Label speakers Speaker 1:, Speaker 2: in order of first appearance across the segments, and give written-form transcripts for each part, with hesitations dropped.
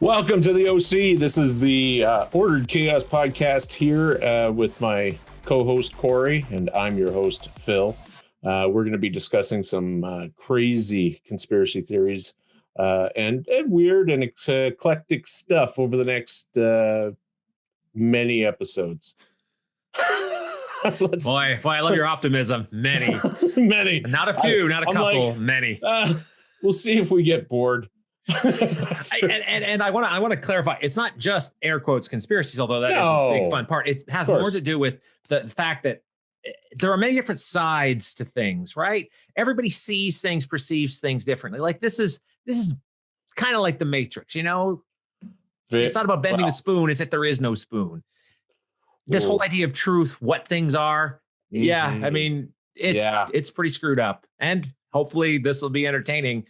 Speaker 1: Welcome to the OC. This is the Ordered Chaos podcast here with my co-host Corey, and I'm your host Phil. We're going to be discussing some crazy conspiracy theories and weird and eclectic stuff over the next many episodes.
Speaker 2: Boy, I love your optimism. Many. Not a few, not a couple, many.
Speaker 1: We'll see if we get bored.
Speaker 2: And I want to clarify, it's not just air quotes conspiracies, although that is a big fun part. It has more to do with the fact that there are many different sides to things, right? Everybody sees things, perceives things differently. Like this is kind of like the Matrix, you know? It's not about bending the spoon, it's that there is no spoon. This whole idea of truth, what things are. Mm-hmm. Yeah, I mean, it's pretty screwed up. And hopefully this will be entertaining.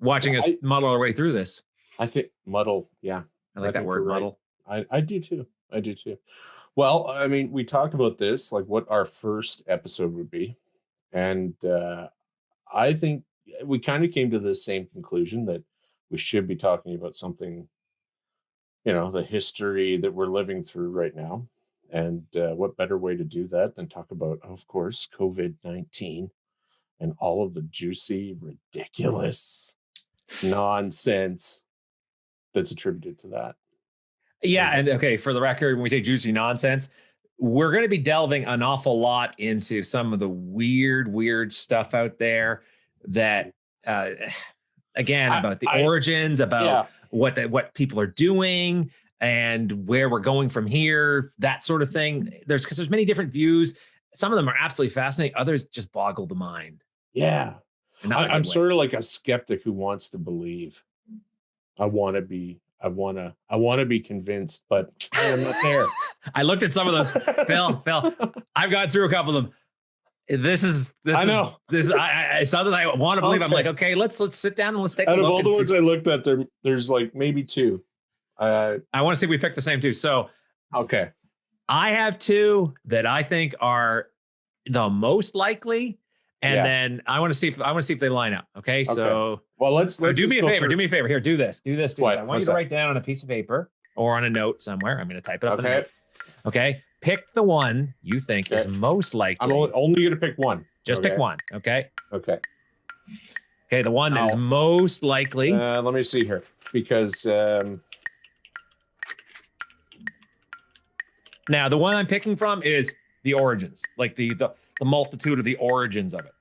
Speaker 2: Watching us muddle our way through this.
Speaker 1: I think muddle, yeah.
Speaker 2: I like that word, muddle.
Speaker 1: Right. I do too. Well, I mean, we talked about this, like what our first episode would be. And I think we kind of came to the same conclusion that we should be talking about something, you know, the history that we're living through right now. And what better way to do that than talk about, of course, COVID-19 and all of the juicy, ridiculous nonsense that's attributed to that.
Speaker 2: Yeah. And okay, for the record, when we say juicy nonsense, we're going to be delving an awful lot into some of the weird stuff out there that, again, about the origins, about what people are doing and where we're going from here, that sort of thing. Because there's many different views. Some of them are absolutely fascinating. Others just boggle the mind.
Speaker 1: Yeah. I'm sort of like a skeptic who wants to believe. I want to be convinced, but I am not there.
Speaker 2: I looked at some of those. Phil, I've gone through a couple of them. This is it's something I want to believe. Okay. I'm like, okay, let's sit down and let's take a look.
Speaker 1: Out of all the ones I looked at, there's like maybe two.
Speaker 2: I want to see if we pick the same two. So,
Speaker 1: okay.
Speaker 2: I have two that I think are the most likely. And then I want to see if they line up. Okay. So
Speaker 1: well, let's
Speaker 2: do me a favor. Do me a favor. Here, do this. What? I want you to write down on a piece of paper or on a note somewhere. I'm going to type it up.
Speaker 1: Okay.
Speaker 2: Okay. Pick the one you think is most likely.
Speaker 1: I'm only going to pick one.
Speaker 2: Just pick one. Okay.
Speaker 1: Okay.
Speaker 2: Okay. The one that is most likely.
Speaker 1: Let me see here, because
Speaker 2: now the one I'm picking from is the origins, like the multitude of the origins of it.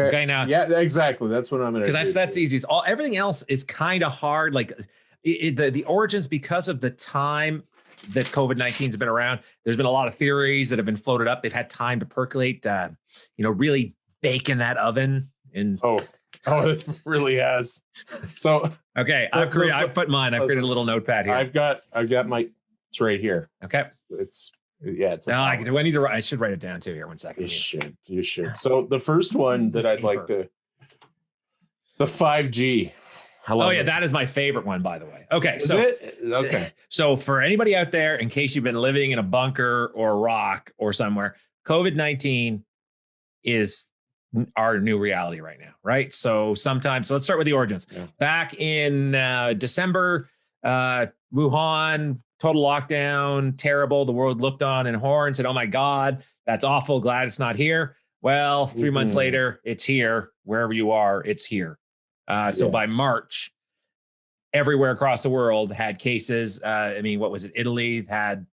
Speaker 2: Okay. Now,
Speaker 1: yeah, exactly. That's what I'm going to.
Speaker 2: Because that's easy. Everything else is kind of hard. Like the origins, because of the time that COVID-19 has been around, there's been a lot of theories that have been floated up. They've had time to percolate. Really bake in that oven. And
Speaker 1: it really has. So
Speaker 2: okay, I've put mine. I've created a little notepad here.
Speaker 1: I've got my. It's right here.
Speaker 2: Okay.
Speaker 1: It's
Speaker 2: I should write it down too here. 1 second.
Speaker 1: You should. So the first one that I'd like the 5G.
Speaker 2: That is my favorite one, by the way. Okay.
Speaker 1: Is it? Okay.
Speaker 2: So for anybody out there, in case you've been living in a bunker or a rock or somewhere, COVID-19 is our new reality right now, right? So let's start with the origins. Yeah. Back in December, Wuhan, total lockdown, terrible. The world looked on in horror and said, oh my God, that's awful. Glad it's not here. Well, 3 months later, it's here. Wherever you are, it's here. So by March, everywhere across the world had cases. What was it? Italy had,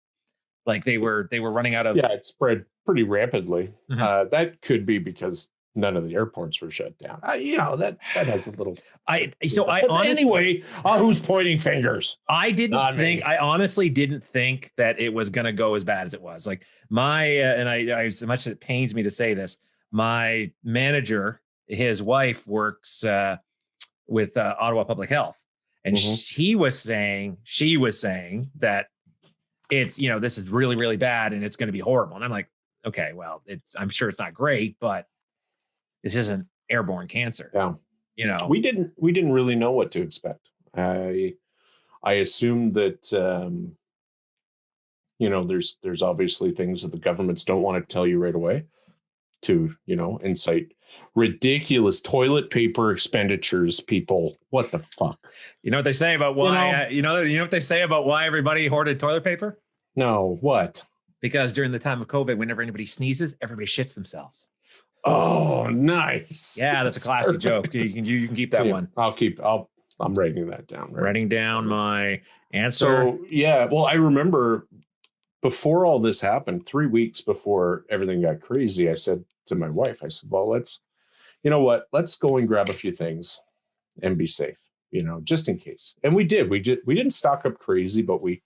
Speaker 2: like, they were running out of. Yeah,
Speaker 1: it spread pretty rapidly. Mm-hmm. That could be because none of the airports were shut down. That has a little. Anyway, who's pointing fingers?
Speaker 2: I honestly didn't think that it was going to go as bad as it was. Like as much as it pains me to say this, my manager, his wife works with Ottawa Public Health, and she was saying that it's, this is really, really bad and it's going to be horrible. And I'm like, okay, well, I'm sure it's not great, but this isn't airborne cancer.
Speaker 1: Yeah. We didn't really know what to expect. I assumed that, there's obviously things that the governments don't want to tell you right away. to, incite ridiculous toilet paper expenditures. People, what the fuck?
Speaker 2: You know what they say about why? You know what they say about why everybody hoarded toilet paper?
Speaker 1: No, what?
Speaker 2: Because during the time of COVID, whenever anybody sneezes, everybody shits themselves.
Speaker 1: Oh, nice.
Speaker 2: Yeah, that's a classic joke. You can keep that one.
Speaker 1: I'm writing that down. Right?
Speaker 2: Writing down my answer.
Speaker 1: So yeah, well, I remember before all this happened, 3 weeks before everything got crazy, I said to my wife, I said, well, you know what? Let's go and grab a few things and be safe, just in case. And we did. We didn't stock up crazy, but we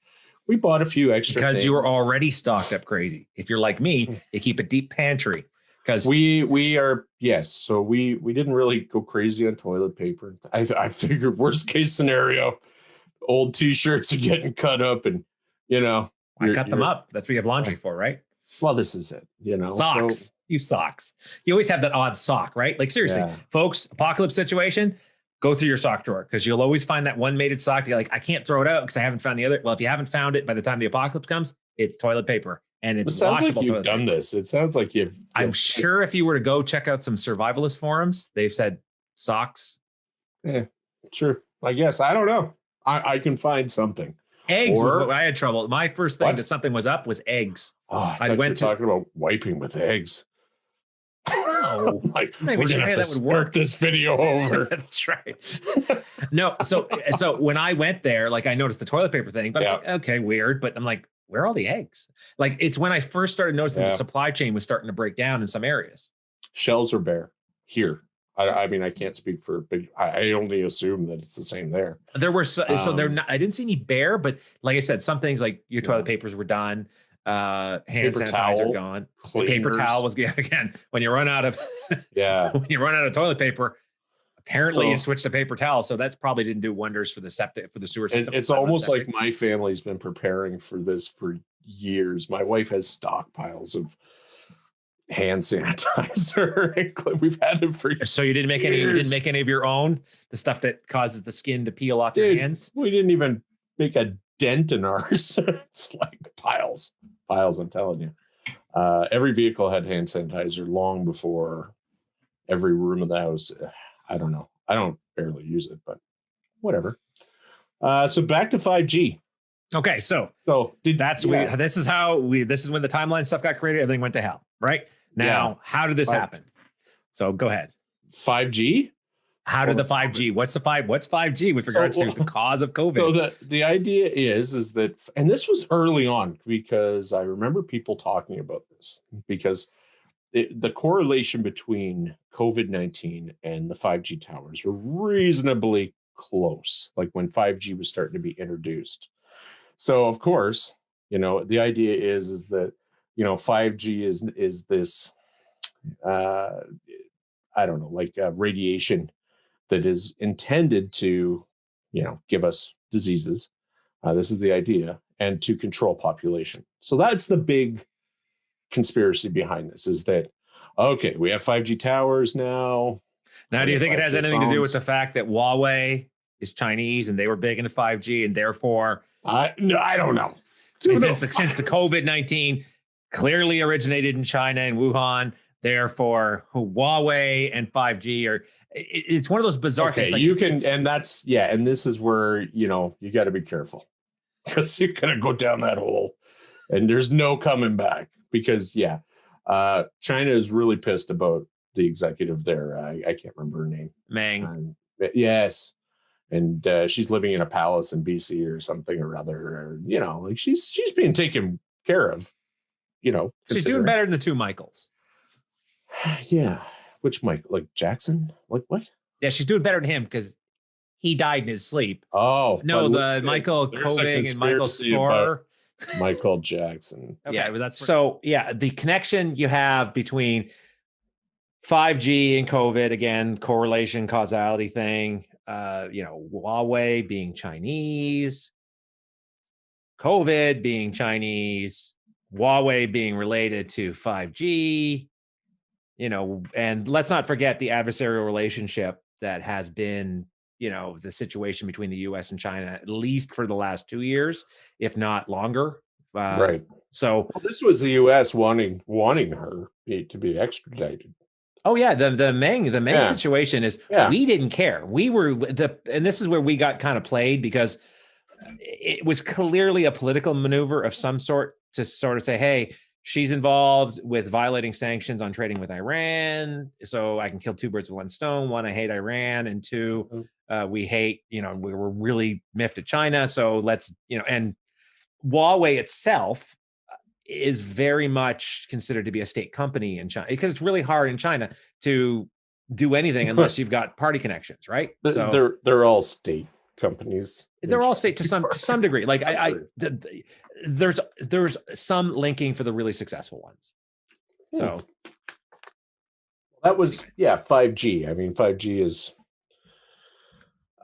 Speaker 1: bought a few extra
Speaker 2: because
Speaker 1: things.
Speaker 2: You were already stocked up crazy. If you're like me, you keep a deep pantry. Because
Speaker 1: we are, yes. So we didn't really go crazy on toilet paper. I figured worst case scenario, old t-shirts are getting cut up, and
Speaker 2: I cut them up. That's what you have laundry for, right?
Speaker 1: Well, this is it.
Speaker 2: Socks.
Speaker 1: So,
Speaker 2: you socks. You always have that odd sock, right? Like seriously, folks, apocalypse situation, go through your sock drawer because you'll always find that one mated sock. You're like, I can't throw it out because I haven't found the other. Well, if you haven't found it by the time the apocalypse comes, it's toilet paper. And it's washable.
Speaker 1: Like you've done this. It sounds like you've.
Speaker 2: I'm sure if you were to go check out some survivalist forums, they've said socks.
Speaker 1: Yeah, sure. I guess. I don't know. I can find something.
Speaker 2: Eggs was what I had trouble. My first thing that something was up was eggs.
Speaker 1: Oh, I went talking about wiping with eggs.
Speaker 2: No,
Speaker 1: like, we're gonna have to start this video over.
Speaker 2: That's right. No, so when I went there, like I noticed the toilet paper thing, but I was like, okay, weird. But I'm like, where are all the eggs? Like it's when I first started noticing the supply chain was starting to break down in some areas.
Speaker 1: Shelves are bare here. I mean, I can't speak for, but I only assume that it's the same there.
Speaker 2: There were so they're not. I didn't see any bare, but like I said, some things like your toilet papers were done. Hand sanitizer gone. The paper towel was again when you run out of when you run out of toilet paper. Apparently, you switched to paper towel, so that probably didn't do wonders for the sewer system.
Speaker 1: It's almost like my family's been preparing for this for years. My wife has stockpiles of hand sanitizer. We've had it for years.
Speaker 2: So you didn't make any. You didn't make any of your own. The stuff that causes the skin to peel off your hands.
Speaker 1: We didn't even make a dent in ours. It's like piles. I'm telling you. Every vehicle had hand sanitizer long before every room of the house. I don't know. I don't barely use it, but whatever. So back to 5G.
Speaker 2: Okay, this is when the timeline stuff got created. Everything went to hell, right? Now, how did this happen? So go ahead.
Speaker 1: 5G?
Speaker 2: How did the 5G? What's 5G with regards to the cause of COVID?
Speaker 1: So the idea is that, and this was early on because I remember people talking about this because the correlation between COVID-19 and the 5G towers were reasonably close, like when 5G was starting to be introduced. So of course, the idea is that 5G is this I don't know, like radiation that is intended to give us diseases. This is the idea, and to control population. So that's the big conspiracy behind this, is that okay, we have 5G towers now.
Speaker 2: Do you think it has anything to do with the fact that Huawei is Chinese and they were big into 5G, and therefore
Speaker 1: I don't know.
Speaker 2: Since the COVID-19 clearly originated in China and Wuhan, therefore Huawei and 5G are. It's one of those bizarre things.
Speaker 1: Like you can, and that's and this is where you got to be careful, because you're gonna go down that hole, and there's no coming back. Because China is really pissed about the executive there. I can't remember her name.
Speaker 2: Meng.
Speaker 1: Yes, and she's living in a palace in BC or something or other. Or, like she's being taken care of.
Speaker 2: She's doing better than the two Michaels.
Speaker 1: Yeah. Which Mike? Like Jackson? Like what?
Speaker 2: Yeah, she's doing better than him because he died in his sleep.
Speaker 1: Oh
Speaker 2: no, the Michael Koving and Michael Sporer.
Speaker 1: Michael Jackson.
Speaker 2: Okay. Yeah, but that's so. Yeah, the connection you have between 5G and COVID, again, correlation, causality thing. Huawei being Chinese, COVID being Chinese, Huawei being related to 5G. And let's not forget the adversarial relationship that has been, the situation between the US and China, at least for the last 2 years, if not longer,
Speaker 1: Right.
Speaker 2: So
Speaker 1: Well, this was the U.S. wanting her to be extradited.
Speaker 2: oh yeah, the Meng situation is we didn't care. We were and this is where we got kind of played because it was clearly a political maneuver of some sort to sort of say, hey, she's involved with violating sanctions on trading with Iran, so I can kill two birds with one stone. One, I hate Iran, and two, we hate, we were really miffed at China, so let's, and Huawei itself is very much considered to be a state company in China because it's really hard in China to do anything unless you've got party connections, right?
Speaker 1: So they're all state companies.
Speaker 2: They're all state to some degree. Like there's some linking for the really successful ones. So
Speaker 1: that was 5G. I mean, 5G is,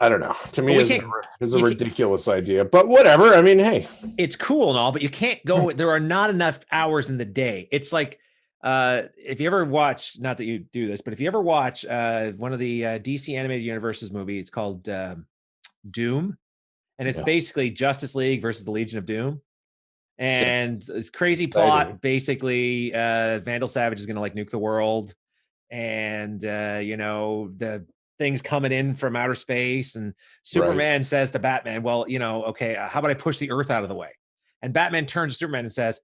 Speaker 1: I don't know. To me, is a ridiculous idea, but whatever. I mean, hey,
Speaker 2: it's cool and all, but you can't go. There are not enough hours in the day. It's like if you ever watch, not that you do this, but if you ever watch one of the DC animated universes movies, it's called Doom, and it's basically Justice League versus the Legion of Doom. And it's crazy plot. Basically, Vandal Savage is going to like nuke the world, and the things coming in from outer space, and Superman says to Batman, well, okay, how about I push the Earth out of the way? And Batman turns to Superman and says,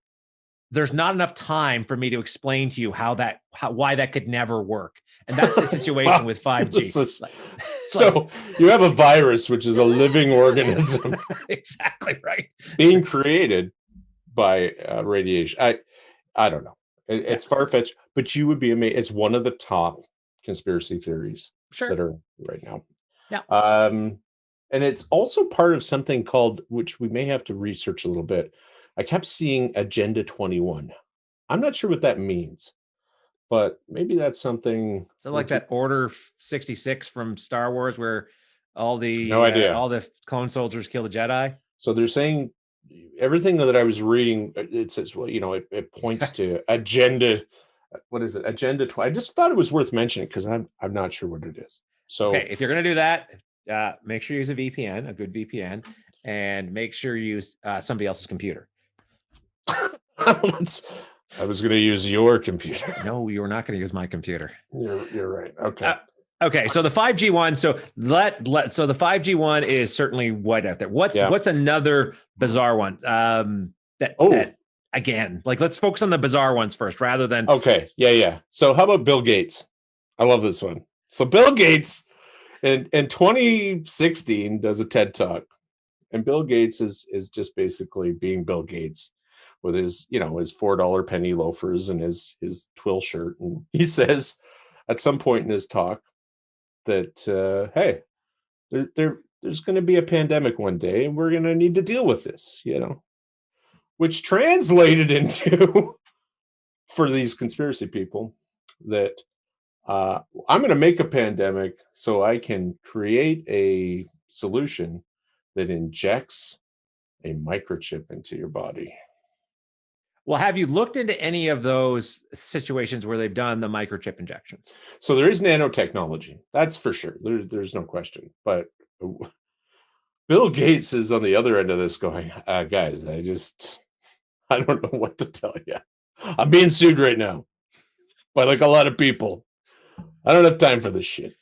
Speaker 2: there's not enough time for me to explain to you why that could never work. And that's the situation with 5G.
Speaker 1: So you have a virus, which is a living organism.
Speaker 2: Exactly right.
Speaker 1: Being created by radiation. I don't know. It's far-fetched, but you would be amazed. It's one of the top conspiracy theories that are right now.
Speaker 2: Yeah.
Speaker 1: And it's also part of something called, which we may have to research a little bit. I kept seeing Agenda 21. I'm not sure what that means, but maybe that's something.
Speaker 2: So like that Order 66 from Star Wars, where all the all the clone soldiers kill the Jedi.
Speaker 1: So they're saying everything that I was reading. It says, well, it points to Agenda. What is it? Agenda 20. I just thought it was worth mentioning because I'm not sure what it is. So
Speaker 2: okay, if you're going to do that, make sure you use a VPN, a good VPN, and make sure you use somebody else's computer.
Speaker 1: I was going to use your computer.
Speaker 2: No, you were not going to use my computer.
Speaker 1: You're right. Okay.
Speaker 2: Okay. So the 5G one. So so the 5G one is certainly what out there. What's another bizarre one? That again, like let's focus on the bizarre ones first, rather than.
Speaker 1: Okay. Yeah. So how about Bill Gates? I love this one. So Bill Gates in 2016 does a TED Talk, and Bill Gates is just basically being Bill Gates with his, his $4 penny loafers and his twill shirt. And he says at some point in his talk that, hey, there's going to be a pandemic one day and we're going to need to deal with this, which translated into, for these conspiracy people, that I'm going to make a pandemic so I can create a solution that injects a microchip into your body.
Speaker 2: Well, have you looked into any of those situations where they've done the microchip injections?
Speaker 1: So there is nanotechnology, that's for sure. There's no question. But Bill Gates is on the other end of this going, guys, I don't know what to tell you. I'm being sued right now by like a lot of people. I don't have time for this shit.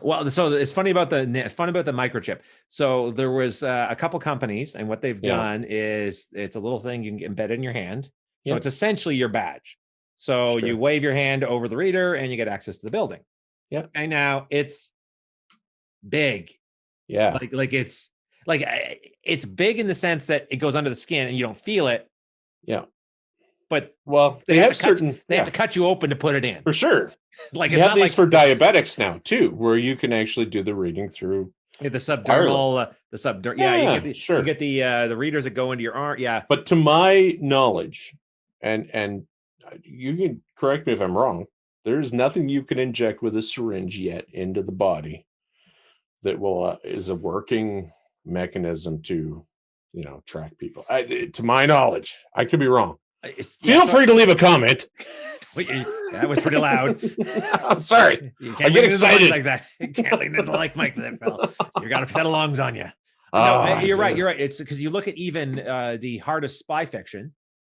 Speaker 2: Well, so it's funny about the microchip. So there was a couple companies, and what they've done is it's a little thing you can embed in your hand. So it's essentially your badge. So you wave your hand over the reader, and you get access to the building.
Speaker 1: Yeah.
Speaker 2: And now it's big.
Speaker 1: Yeah.
Speaker 2: Like it's big in the sense that it goes under the skin, and you don't feel it.
Speaker 1: Yeah.
Speaker 2: But
Speaker 1: they have to
Speaker 2: cut you open to put it in.
Speaker 1: For sure.
Speaker 2: Like
Speaker 1: you
Speaker 2: it's
Speaker 1: have these for diabetics now too, where you can actually do the reading through
Speaker 2: the subdermal, you get the readers that go into your arm. Yeah.
Speaker 1: But to my knowledge, and you can correct me if I'm wrong, there's nothing you can inject with a syringe yet into the body that is a working mechanism to, track people. To my knowledge, I could be wrong. Feel free to leave a comment.
Speaker 2: That was pretty loud.
Speaker 1: I'm sorry. I get excited
Speaker 2: like that. You can't lean into the mic like that, fella. You got a set of lungs on you. No,
Speaker 1: Ah,
Speaker 2: you're right.
Speaker 1: dude.
Speaker 2: You're right. It's because you look at even the hardest spy fiction.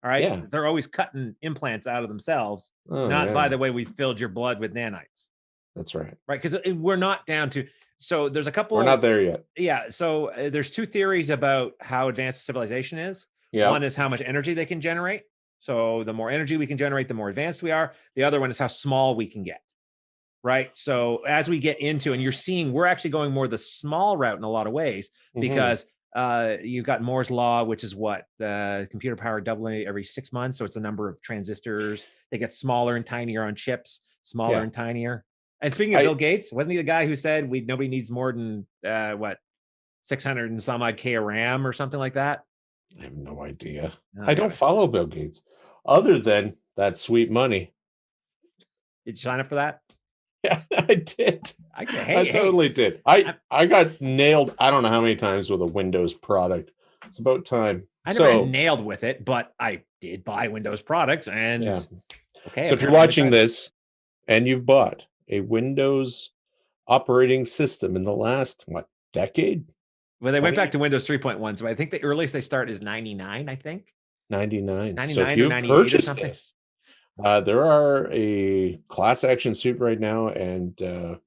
Speaker 2: All right,
Speaker 1: Yeah.
Speaker 2: they're always cutting implants out of themselves.
Speaker 1: Oh
Speaker 2: Not by
Speaker 1: yeah.
Speaker 2: the way we filled your blood with nanites,
Speaker 1: That's right.
Speaker 2: right? Because we're not down to. So there's a
Speaker 1: We're not
Speaker 2: couple.
Speaker 1: there yet.
Speaker 2: Yeah. So there's two theories about how advanced civilization is. One
Speaker 1: Yep.
Speaker 2: is how much energy they can generate. So the more energy we can generate, the more advanced we are. The other one is how small we can get. Right. So as we get into, and you're seeing, we're actually going more the small route in a lot of ways
Speaker 1: Mhm.
Speaker 2: because you've got Moore's law, which is what the computer power doubling every 6 months. So it's the number of transistors. They get smaller and tinier on chips, smaller
Speaker 1: Yeah.
Speaker 2: and tinier. And speaking of
Speaker 1: I
Speaker 2: Bill Gates, wasn't he the guy who said nobody needs more than 600 and some odd K of RAM or something like that?
Speaker 1: I have no idea.
Speaker 2: Oh,
Speaker 1: I don't
Speaker 2: yeah.
Speaker 1: follow Bill Gates other than that sweet money.
Speaker 2: Did you sign up for that?
Speaker 1: Yeah, I did. I
Speaker 2: Hey,
Speaker 1: totally did. I got nailed. I don't know how many times with a Windows product. It's about time.
Speaker 2: I never got
Speaker 1: So
Speaker 2: nailed with it, but I did buy Windows products and
Speaker 1: yeah.
Speaker 2: okay,
Speaker 1: So if you're
Speaker 2: apparently I'm
Speaker 1: watching
Speaker 2: excited.
Speaker 1: this and you've bought a Windows operating system in the last decade?
Speaker 2: Well, they went
Speaker 1: 20?
Speaker 2: back to Windows 3.1, so I think the earliest they start is 99, I think.
Speaker 1: 99. So if
Speaker 2: 99 or
Speaker 1: you've
Speaker 2: 98 or
Speaker 1: purchased
Speaker 2: something.
Speaker 1: this, there are a class action suit right now, and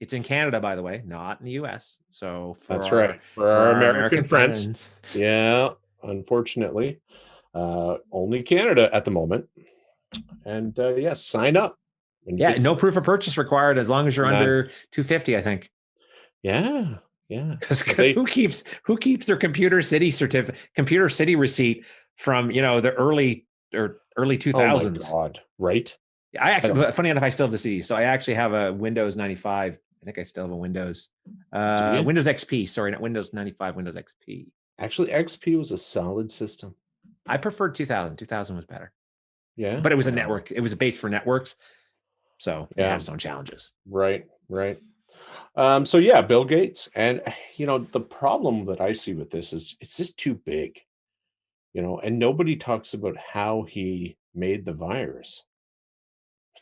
Speaker 2: It's in Canada, by the way, not in the US. So
Speaker 1: that's right for
Speaker 2: for
Speaker 1: our
Speaker 2: our
Speaker 1: American
Speaker 2: American
Speaker 1: friends.
Speaker 2: friends.
Speaker 1: Yeah, unfortunately, only Canada at the moment. And yes, sign up when you
Speaker 2: Yeah,
Speaker 1: get
Speaker 2: no
Speaker 1: some.
Speaker 2: proof of purchase required as long as you're
Speaker 1: None.
Speaker 2: under 250, I think.
Speaker 1: Yeah, yeah. But
Speaker 2: Because who keeps their computer city receipt from the early
Speaker 1: oh my
Speaker 2: 2000s?
Speaker 1: god, right?
Speaker 2: I
Speaker 1: I don't.
Speaker 2: actually, funny enough, I still have the CD. So I actually have a Windows 95. I think I still have a
Speaker 1: Do you?
Speaker 2: Windows XP. Sorry, not Windows 95, Windows XP.
Speaker 1: Actually, XP was a solid system.
Speaker 2: I preferred 2000. 2000 was better,
Speaker 1: Yeah.
Speaker 2: but it was a
Speaker 1: Wow.
Speaker 2: network. It was a base for networks. So it had
Speaker 1: Yeah.
Speaker 2: its own challenges.
Speaker 1: Right. Right. So yeah, Bill Gates, and the problem that I see with this is it's just too big, and nobody talks about how he made the virus.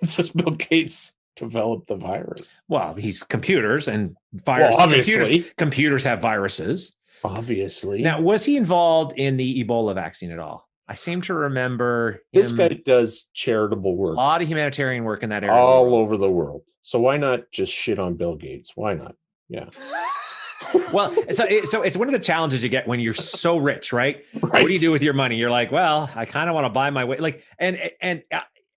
Speaker 1: It's just Bill Gates developed the virus.
Speaker 2: Well, he's computers and
Speaker 1: Well,
Speaker 2: viruses.
Speaker 1: obviously,
Speaker 2: Computers have viruses. Now,
Speaker 1: obviously,
Speaker 2: was he involved in the Ebola vaccine at all? I seem to remember
Speaker 1: this guy
Speaker 2: him
Speaker 1: does charitable
Speaker 2: a
Speaker 1: work
Speaker 2: lot of humanitarian work in that area of the
Speaker 1: all
Speaker 2: world.
Speaker 1: over the world. So why not just shit on Bill Gates? Why not? Yeah.
Speaker 2: Well, so it's one of the challenges you get when you're so rich, right? What do you
Speaker 1: Right.
Speaker 2: do with your money? You're like, well, I kind of want to buy my way. Like, and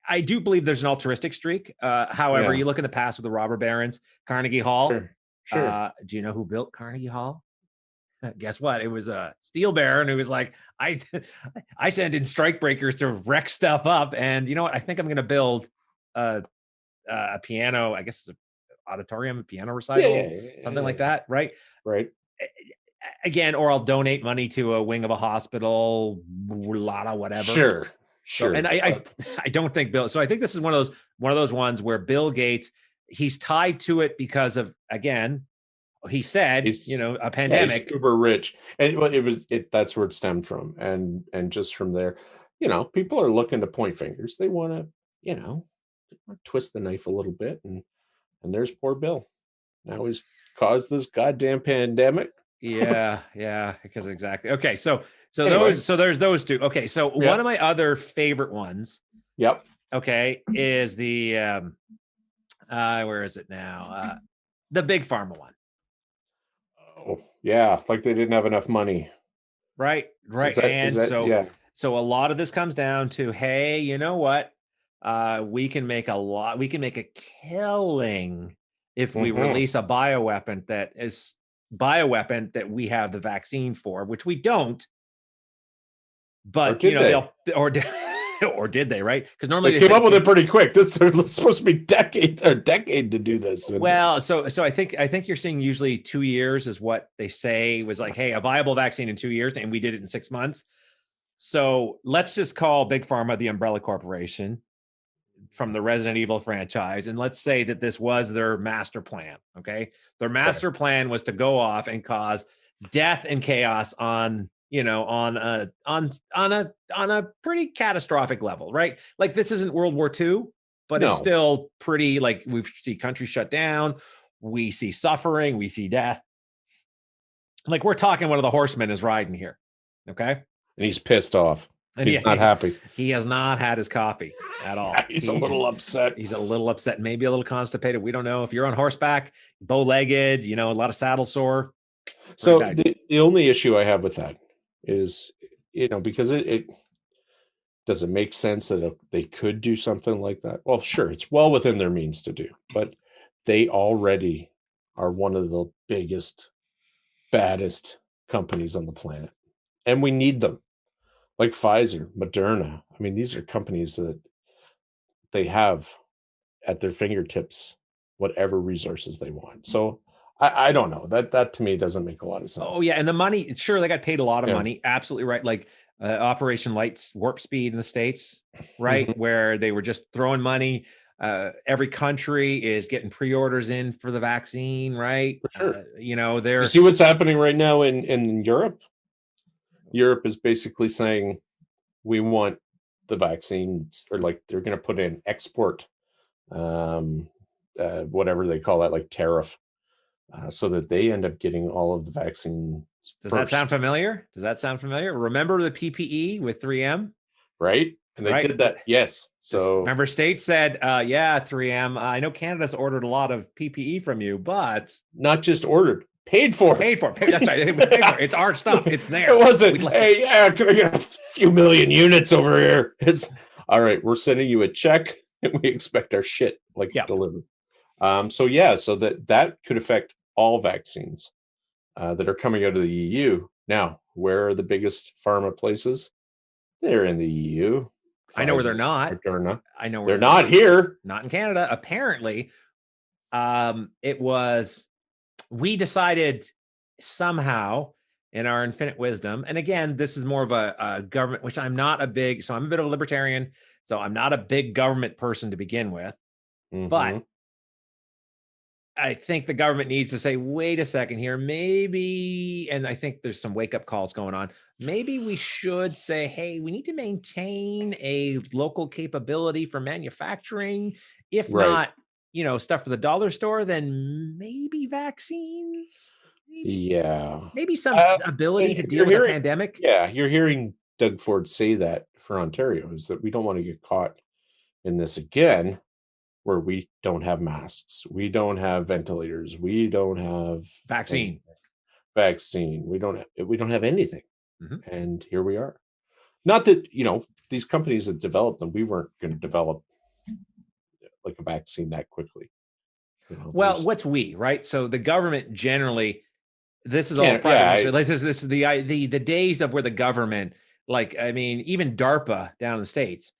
Speaker 2: I do believe there's an altruistic streak. However,
Speaker 1: Yeah.
Speaker 2: you look in the past with the robber barons, Carnegie Hall.
Speaker 1: Sure. Sure.
Speaker 2: Do you know who built Carnegie Hall? Guess what? It was a steel baron who was like, I send in strike breakers to wreck stuff up, and you know what? I think I'm going to build a piano. I guess it's an auditorium, a piano
Speaker 1: Yeah.
Speaker 2: recital,
Speaker 1: Yeah. Yeah.
Speaker 2: something like
Speaker 1: Yeah.
Speaker 2: that, right?
Speaker 1: Right.
Speaker 2: Again, or I'll donate money to a wing of a hospital, lot of whatever.
Speaker 1: Sure.
Speaker 2: So,
Speaker 1: Sure.
Speaker 2: and I don't think Bill. So I think this is one of those ones where Bill Gates, he's tied to it because of, again, he said,
Speaker 1: He's
Speaker 2: a
Speaker 1: yeah, he's
Speaker 2: pandemic.
Speaker 1: uber rich, and well, that's where it stemmed from, and just from there, people are looking to point fingers. They want to, twist the knife a little bit, and there's poor Bill. Now he's caused this goddamn pandemic.
Speaker 2: Yeah, because exactly. Okay, so
Speaker 1: Anyway,
Speaker 2: there's those two. Okay, so one
Speaker 1: yep,
Speaker 2: of my other favorite ones,
Speaker 1: yep.
Speaker 2: okay, is the where is it now? The big pharma one.
Speaker 1: Oh, yeah, like they didn't have enough money.
Speaker 2: Right.
Speaker 1: Is
Speaker 2: And
Speaker 1: that yeah?
Speaker 2: so a lot of this comes down to, hey, you know what? We can make a killing if we
Speaker 1: Hmm.
Speaker 2: release a bioweapon that we have the vaccine for, which we don't,
Speaker 1: Or
Speaker 2: but
Speaker 1: did they?
Speaker 2: or did they, right? Because normally
Speaker 1: They
Speaker 2: they
Speaker 1: came
Speaker 2: say,
Speaker 1: up with it pretty quick. This is supposed to be decade to do this.
Speaker 2: well, so I think you're seeing usually 2 years is what they say was like, hey, a viable vaccine in 2 years, and we did it in 6 months. So let's just call Big Pharma the umbrella corporation from the Resident Evil franchise. And let's say that this was their master plan. Okay. Their master plan was to go off and cause death and chaos on, on a pretty catastrophic level, right? Like this isn't World War II, but it's
Speaker 1: No.
Speaker 2: still pretty, like we see countries shut down, we see suffering, we see death. Like we're talking, one of the horsemen is riding here. Okay.
Speaker 1: And he's pissed off.
Speaker 2: And
Speaker 1: He's not happy.
Speaker 2: He has not had his coffee at all.
Speaker 1: Yeah, he's a little upset.
Speaker 2: He's a little upset, maybe a little constipated. We don't know. If you're on horseback, bow-legged, a lot of saddle sore.
Speaker 1: So the only issue I have with that is, because it does it make sense that they could do something like that? Well, sure, it's well within their means to do, but they already are one of the biggest, baddest companies on the planet, and we need them. Like Pfizer, Moderna. I mean, these are companies that they have at their fingertips whatever resources they want. So I don't know. That to me doesn't make a lot of sense.
Speaker 2: Oh yeah, and the money, sure, they got paid a lot of
Speaker 1: Yeah.
Speaker 2: money. Absolutely right. Like Operation Light Warp Speed in the States, right?
Speaker 1: Mhm.
Speaker 2: Where they were just throwing money. Every country is getting pre-orders in for the vaccine, right?
Speaker 1: For sure.
Speaker 2: They're
Speaker 1: You see what's happening right now in Europe? Europe is basically saying we want the vaccines, or like they're going to put in export, whatever they call that, like tariff, so that they end up getting all of the vaccines.
Speaker 2: Does that sound familiar? Remember the PPE with 3M?
Speaker 1: Right? And they did that. Yes. So
Speaker 2: member states said, yeah, 3M, I know Canada's ordered a lot of PPE from you, but
Speaker 1: not just ordered, paid for.
Speaker 2: That's right. Paid for. It's our stuff. It's there.
Speaker 1: It wasn't, hey, yeah, can I get a few million units over here? It's all right. We're sending you a check and we expect our shit delivered. So that could affect all vaccines that are coming out of the EU. Now, where are the biggest pharma places? They're in the EU.
Speaker 2: I know where they're not.
Speaker 1: Moderna.
Speaker 2: I know where
Speaker 1: they're not here.
Speaker 2: Not in Canada. Apparently, we decided somehow in our infinite wisdom, and again, this is more of a government, which I'm a bit of a libertarian, so I'm not a big government person to begin with, but I think the government needs to say, wait a second here, maybe, and I think there's some wake-up calls going on. Maybe we should say, hey, we need to maintain a local capability for manufacturing. If not, stuff for the dollar store, then maybe vaccines. Maybe some ability to deal with a pandemic.
Speaker 1: Yeah, you're hearing Doug Ford say that for Ontario, is that we don't want to get caught in this again, where we don't have masks, we don't have ventilators, we don't have
Speaker 2: vaccine.
Speaker 1: We don't have anything. And here we are. Not that, these companies that developed them, we weren't going to develop like a vaccine that quickly.
Speaker 2: Well, what's we, right? So the government generally, this is all private. This is the days of where the government, even DARPA down in the States,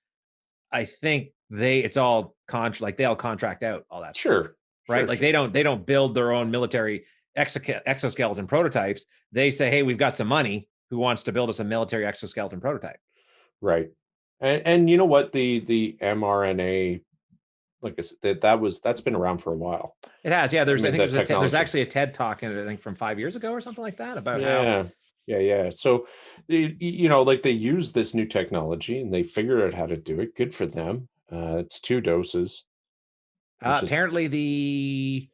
Speaker 2: I think it's all they all contract out all that.
Speaker 1: Sure.
Speaker 2: Right. They don't build their own military exoskeleton prototypes. They say, hey, we've got some money. Who wants to build us a military exoskeleton prototype?
Speaker 1: Right. And you know what? The mRNA, like I said, that's been around for a while.
Speaker 2: It has. Yeah. There's actually a TED talk, I think from 5 years ago or something like that, about how.
Speaker 1: Yeah. So, they use this new technology and they figured out how to do it. Good for them. It's 2 doses.
Speaker 2: Apparently the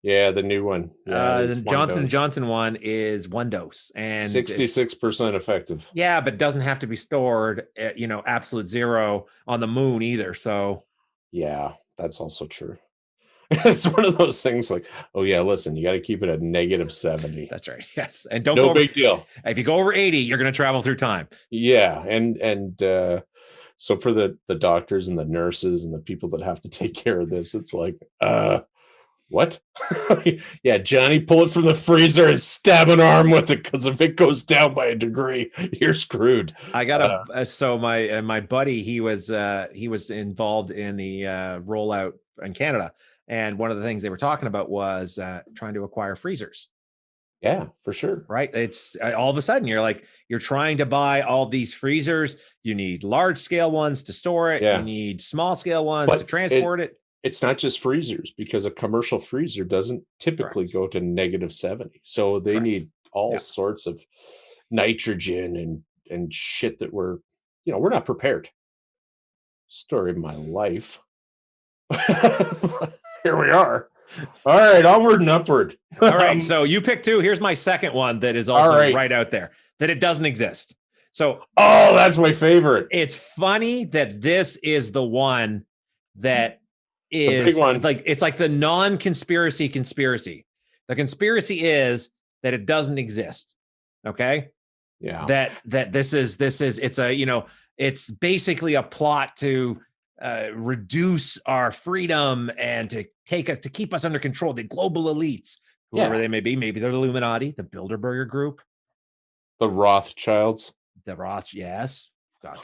Speaker 1: new one.
Speaker 2: The Johnson & Johnson one is 1 dose and
Speaker 1: 66% effective.
Speaker 2: Yeah, but doesn't have to be stored at, absolute zero on the moon either. So
Speaker 1: yeah, that's also true. It's one of those things like, oh yeah, listen, you got to keep it at -70.
Speaker 2: That's right. Yes. And don't
Speaker 1: no big deal.
Speaker 2: If you go over 80, you're going to travel through time.
Speaker 1: Yeah. And so for the doctors and the nurses and the people that have to take care of this, it's like, what? Yeah, Johnny, pull it from the freezer and stab an arm with it, because if it goes down by a degree, you're screwed.
Speaker 2: I got so my buddy, he was involved in the rollout in Canada, and one of the things they were talking about was trying to acquire freezers.
Speaker 1: Yeah, for sure.
Speaker 2: Right. It's all of a sudden you're trying to buy all these freezers. You need large scale ones to store it.
Speaker 1: Yeah.
Speaker 2: You need small scale ones to transport it.
Speaker 1: It's not just freezers, because a commercial freezer doesn't typically go to -70. So they need all sorts of nitrogen and shit that we're not prepared. Story of my life. Here we are. All right, onward and upward.
Speaker 2: All right, so you pick two. Here's my second one that is also right out there, that it doesn't exist. So,
Speaker 1: oh, that's my favorite.
Speaker 2: It's funny that this is the one that is
Speaker 1: the big one.
Speaker 2: Like, it's like the non-conspiracy conspiracy. The conspiracy is that it doesn't exist. Okay.
Speaker 1: Yeah.
Speaker 2: That this is it's a, you know, it's basically a plot to reduce our freedom and to keep us under control. The global elites, whoever they may be, maybe they're the Illuminati, the Bilderberger Group,
Speaker 1: the Rothschilds.
Speaker 2: Yes. God,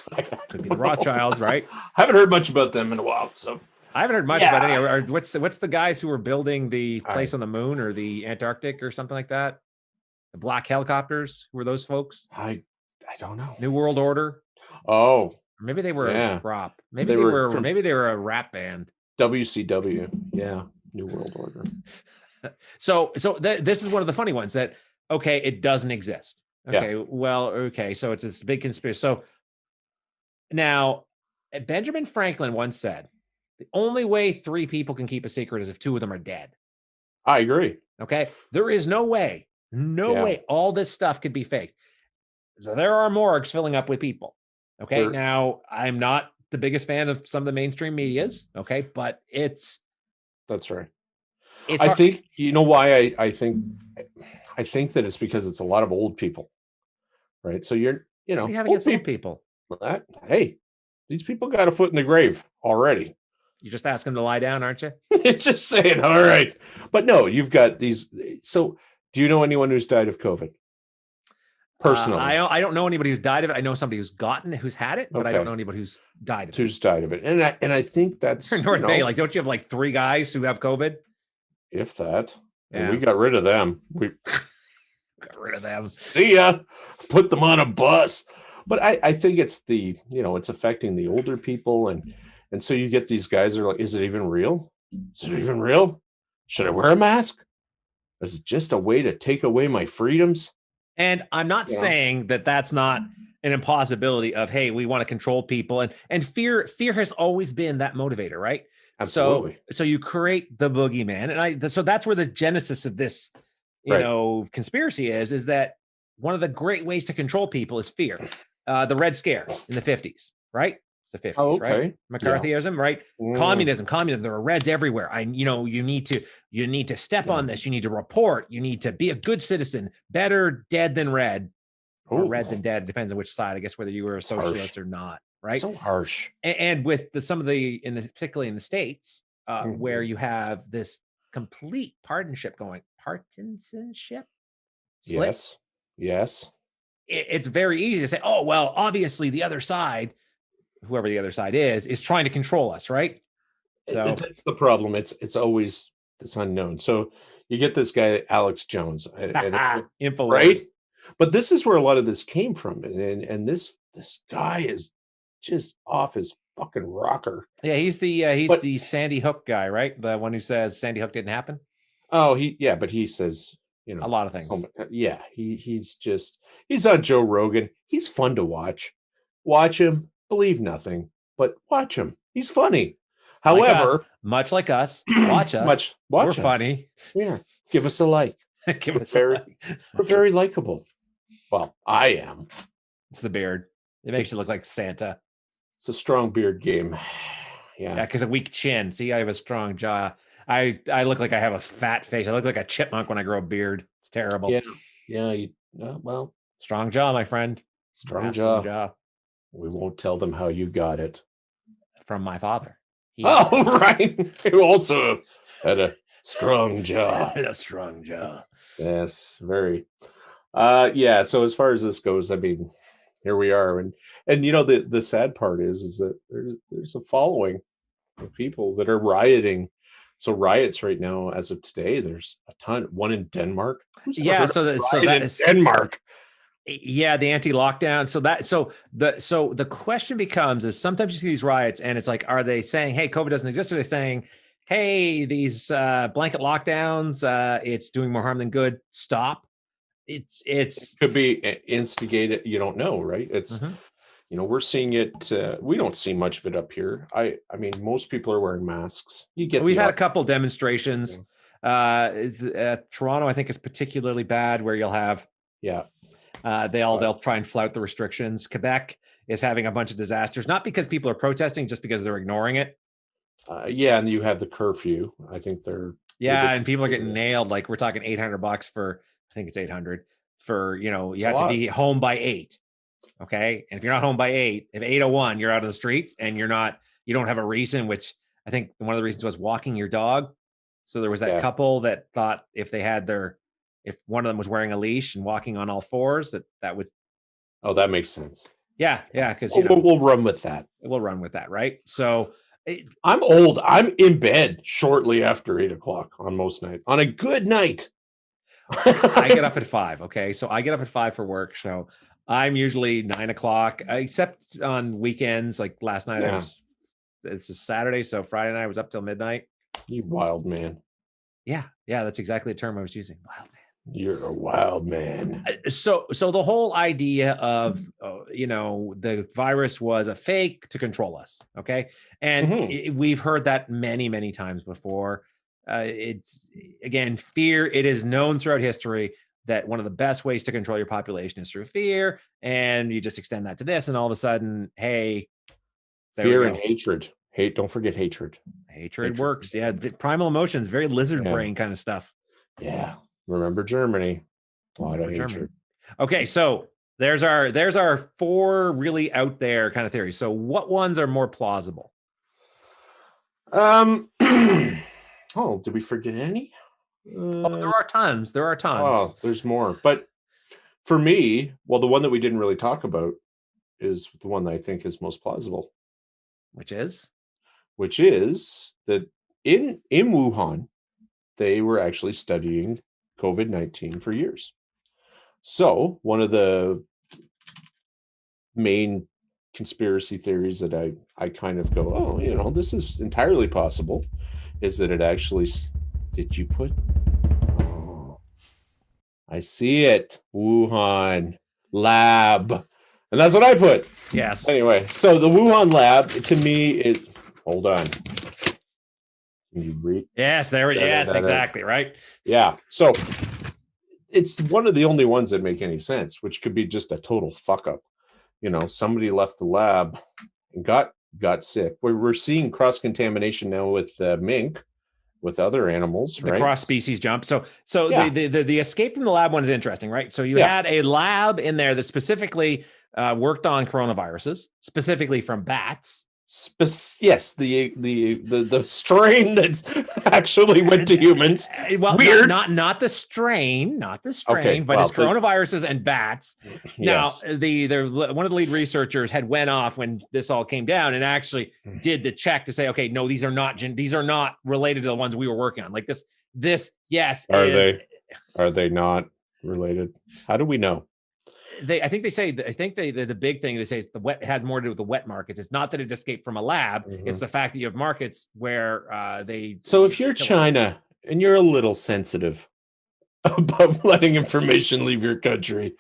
Speaker 2: could be the Rothschilds, right?
Speaker 1: I haven't heard much about them in a while, so
Speaker 2: I haven't heard much about any. Or what's the guys who were building the place on the moon or the Antarctic or something like that? The black helicopters. Who were those folks?
Speaker 1: I don't know.
Speaker 2: New World Order.
Speaker 1: Oh,
Speaker 2: or maybe they were a prop. Maybe maybe they were a rap band.
Speaker 1: WCW. Yeah, New World Order.
Speaker 2: So this is one of the funny ones that it doesn't exist. So it's this big conspiracy. So now, Benjamin Franklin once said, the only way 3 people can keep a secret is if 2 of them are dead.
Speaker 1: I agree.
Speaker 2: Okay. There is no way all this stuff could be faked. So there are morgues filling up with people. Okay. Now, I'm not the biggest fan of some of the mainstream medias. Okay. But
Speaker 1: that's right. I think, you know why I think that it's because it's a lot of old people. Right. So you have
Speaker 2: old people.
Speaker 1: Hey, these people got a foot in the grave already.
Speaker 2: You just ask them to lie down, aren't you?
Speaker 1: Just saying. All right. But no, you've got these. So do you know anyone who's died of COVID? Personally?
Speaker 2: I don't know anybody who's died of it. I know somebody who's had it, but I don't know anybody who's died of it.
Speaker 1: And I think that's
Speaker 2: in North Bay. Like, don't you have like 3 guys who have COVID?
Speaker 1: If that. Yeah. And we got rid of them. We
Speaker 2: got rid of them.
Speaker 1: See ya. Put them on a bus. But I think it's it's affecting the older people. And so you get these guys that are like, is it even real? Is it even real? Should I wear a mask? Is it just a way to take away my freedoms?
Speaker 2: And I'm not saying that that's not an impossibility of, hey, we want to control people. And fear has always been that motivator, right?
Speaker 1: Absolutely.
Speaker 2: So you create the boogeyman. And so that's where the genesis of this, conspiracy is that one of the great ways to control people is fear. The Red Scare in the 50s, right? It's the 50s, right? McCarthyism, right? Communism. There are Reds everywhere. You need to step on this. You need to report. You need to be a good citizen. Better dead than red. Or red than dead. Depends on which side, I guess, whether you were a socialist or not, right?
Speaker 1: So harsh.
Speaker 2: And with particularly in the States, where you have this complete partisanship going. Partisanship? Split?
Speaker 1: Yes.
Speaker 2: It's very easy to say, oh, well, obviously the other side, whoever the other side is trying to control us, right? So
Speaker 1: that's the problem. It's always this unknown. So you get this guy, Alex Jones, right? But this is where a lot of this came from. And this guy is just off his fucking rocker.
Speaker 2: Yeah, he's the Sandy Hook guy, right? The one who says Sandy Hook didn't happen.
Speaker 1: Oh, but he says,
Speaker 2: a lot of things.
Speaker 1: He's on Joe Rogan. He's fun to watch. Watch him. Believe nothing, but watch him. He's funny. However,
Speaker 2: much like us, watch us. We're us. Funny.
Speaker 1: Yeah. Give us a like. We're very likable. Well, I am.
Speaker 2: It's the beard. It makes you look like Santa.
Speaker 1: It's a strong beard game. Yeah,
Speaker 2: because a weak chin. See, I have a strong jaw. I look like I have a fat face. I look like a chipmunk when I grow a beard. It's terrible.
Speaker 1: Yeah.
Speaker 2: Strong jaw, my friend.
Speaker 1: Strong jaw. We won't tell them how you got it.
Speaker 2: From my father.
Speaker 1: Right. Who also had a strong jaw.
Speaker 2: A strong jaw.
Speaker 1: Yes, very. So as far as this goes, I mean, here we are. And the sad part is that there's a following of people that are rioting. So riots right now, as of today, there's a ton. One in Denmark.
Speaker 2: So that is
Speaker 1: Denmark.
Speaker 2: Yeah, the anti-lockdown. So the question becomes is sometimes you see these riots and it's like, are they saying, hey, COVID doesn't exist? Or are they saying, hey, these blanket lockdowns, it's doing more harm than good. Stop. It
Speaker 1: could be instigated. You don't know, right? It's we're seeing it. We don't see much of it up here. I mean, most people are wearing masks. You get
Speaker 2: We've
Speaker 1: the
Speaker 2: had a
Speaker 1: odd,
Speaker 2: couple demonstrations. Toronto, I think, is particularly bad, where you'll have
Speaker 1: yeah.
Speaker 2: they'll try and flout the restrictions. Quebec is having a bunch of disasters, not because people are protesting, just because they're ignoring it.
Speaker 1: Yeah, and you have the curfew. I think they're
Speaker 2: Yeah, and people are getting nailed. Like we're talking $800 for, I think it's 800 for, you
Speaker 1: It's
Speaker 2: have to be home by 8. Okay. And if you're not home by 8, if 8:01, you're out on the streets and you don't have a reason, which I think one of the reasons was walking your dog. So there was that couple that thought if one of them was wearing a leash and walking on all fours, that would.
Speaker 1: Oh, that makes sense.
Speaker 2: Yeah. Yeah. Cause
Speaker 1: we'll run with that.
Speaker 2: We'll run with that. Right. So
Speaker 1: I'm old. I'm in bed shortly after 8:00 on most nights. On a good night.
Speaker 2: I get up at 5. Okay. So I get up at 5 for work. So I'm usually 9:00, except on weekends. Like last night, it's a Saturday. So Friday night I was up till midnight.
Speaker 1: You wild man.
Speaker 2: Yeah. Yeah. That's exactly the term I was using. Wild man.
Speaker 1: You're a wild man.
Speaker 2: So the whole idea of, the virus was a fake to control us. Okay. And we've heard that many, many times before. It's, again, fear. It is known throughout history that one of the best ways to control your population is through fear. And you just extend that to this, and all of a sudden, hey,
Speaker 1: fear and hatred. Don't forget hatred.
Speaker 2: Hatred works. Yeah. The primal emotions, very lizard brain kind of stuff.
Speaker 1: Yeah. Remember Germany. A lot of hatred.
Speaker 2: Okay. So there's our 4 really out there kind of theories. So what ones are more plausible?
Speaker 1: Oh, did we forget any?
Speaker 2: There are tons.
Speaker 1: Oh, there's more. But for me, well, the one that we didn't really talk about is the one that I think is most plausible.
Speaker 2: Which is
Speaker 1: that in Wuhan, they were actually studying COVID-19 for years. So one of the main conspiracy theories that I kind of go, oh, this is entirely possible, is that it actually, did you put, I see it, Wuhan lab. And that's what I put.
Speaker 2: Yes.
Speaker 1: Anyway, so the Wuhan lab, to me, is, hold on. Can you read?
Speaker 2: Yes, exactly, right?
Speaker 1: Yeah. So it's one of the only ones that make any sense, which could be just a total fuck up. Somebody left the lab and got sick. We're seeing cross-contamination now with mink, with other animals,
Speaker 2: the
Speaker 1: right?
Speaker 2: Cross-species jump. So yeah. the escape from the lab one is interesting, right? So you had a lab in there that specifically worked on coronaviruses, specifically from bats.
Speaker 1: Yes, the strain that actually went to humans.
Speaker 2: Well,
Speaker 1: weird.
Speaker 2: Not the strain, okay, but it's coronaviruses and bats. Yes. Now, one of the lead researchers had went off when this all came down and actually did the check to say, okay, no, these are not related to the ones we were working on. Like this, yes.
Speaker 1: Are they not related? How do we know?
Speaker 2: I think the big thing they say is it had more to do with the wet markets. It's not that it escaped from a lab. It's the fact that you have markets where they.
Speaker 1: So if you're China and you're a little sensitive about letting information leave your country,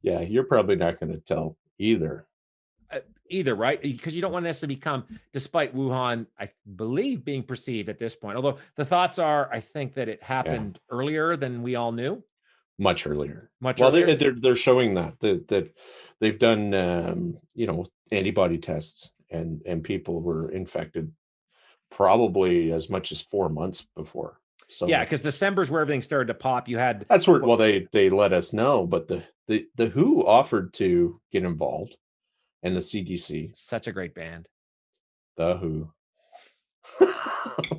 Speaker 1: yeah, you're probably not going to tell either.
Speaker 2: Right? Because you don't want this to become, despite Wuhan, I believe, being perceived at this point. Although the thoughts are, I think that it happened earlier than we all knew.
Speaker 1: Much earlier.
Speaker 2: Earlier?
Speaker 1: They're showing that they've done antibody tests and people were infected probably as much as 4 months before. So
Speaker 2: yeah, because December's where everything started to pop. You had
Speaker 1: that's where they let us know, but the WHO offered to get involved, and the CDC.
Speaker 2: Such a great band.
Speaker 1: The WHO.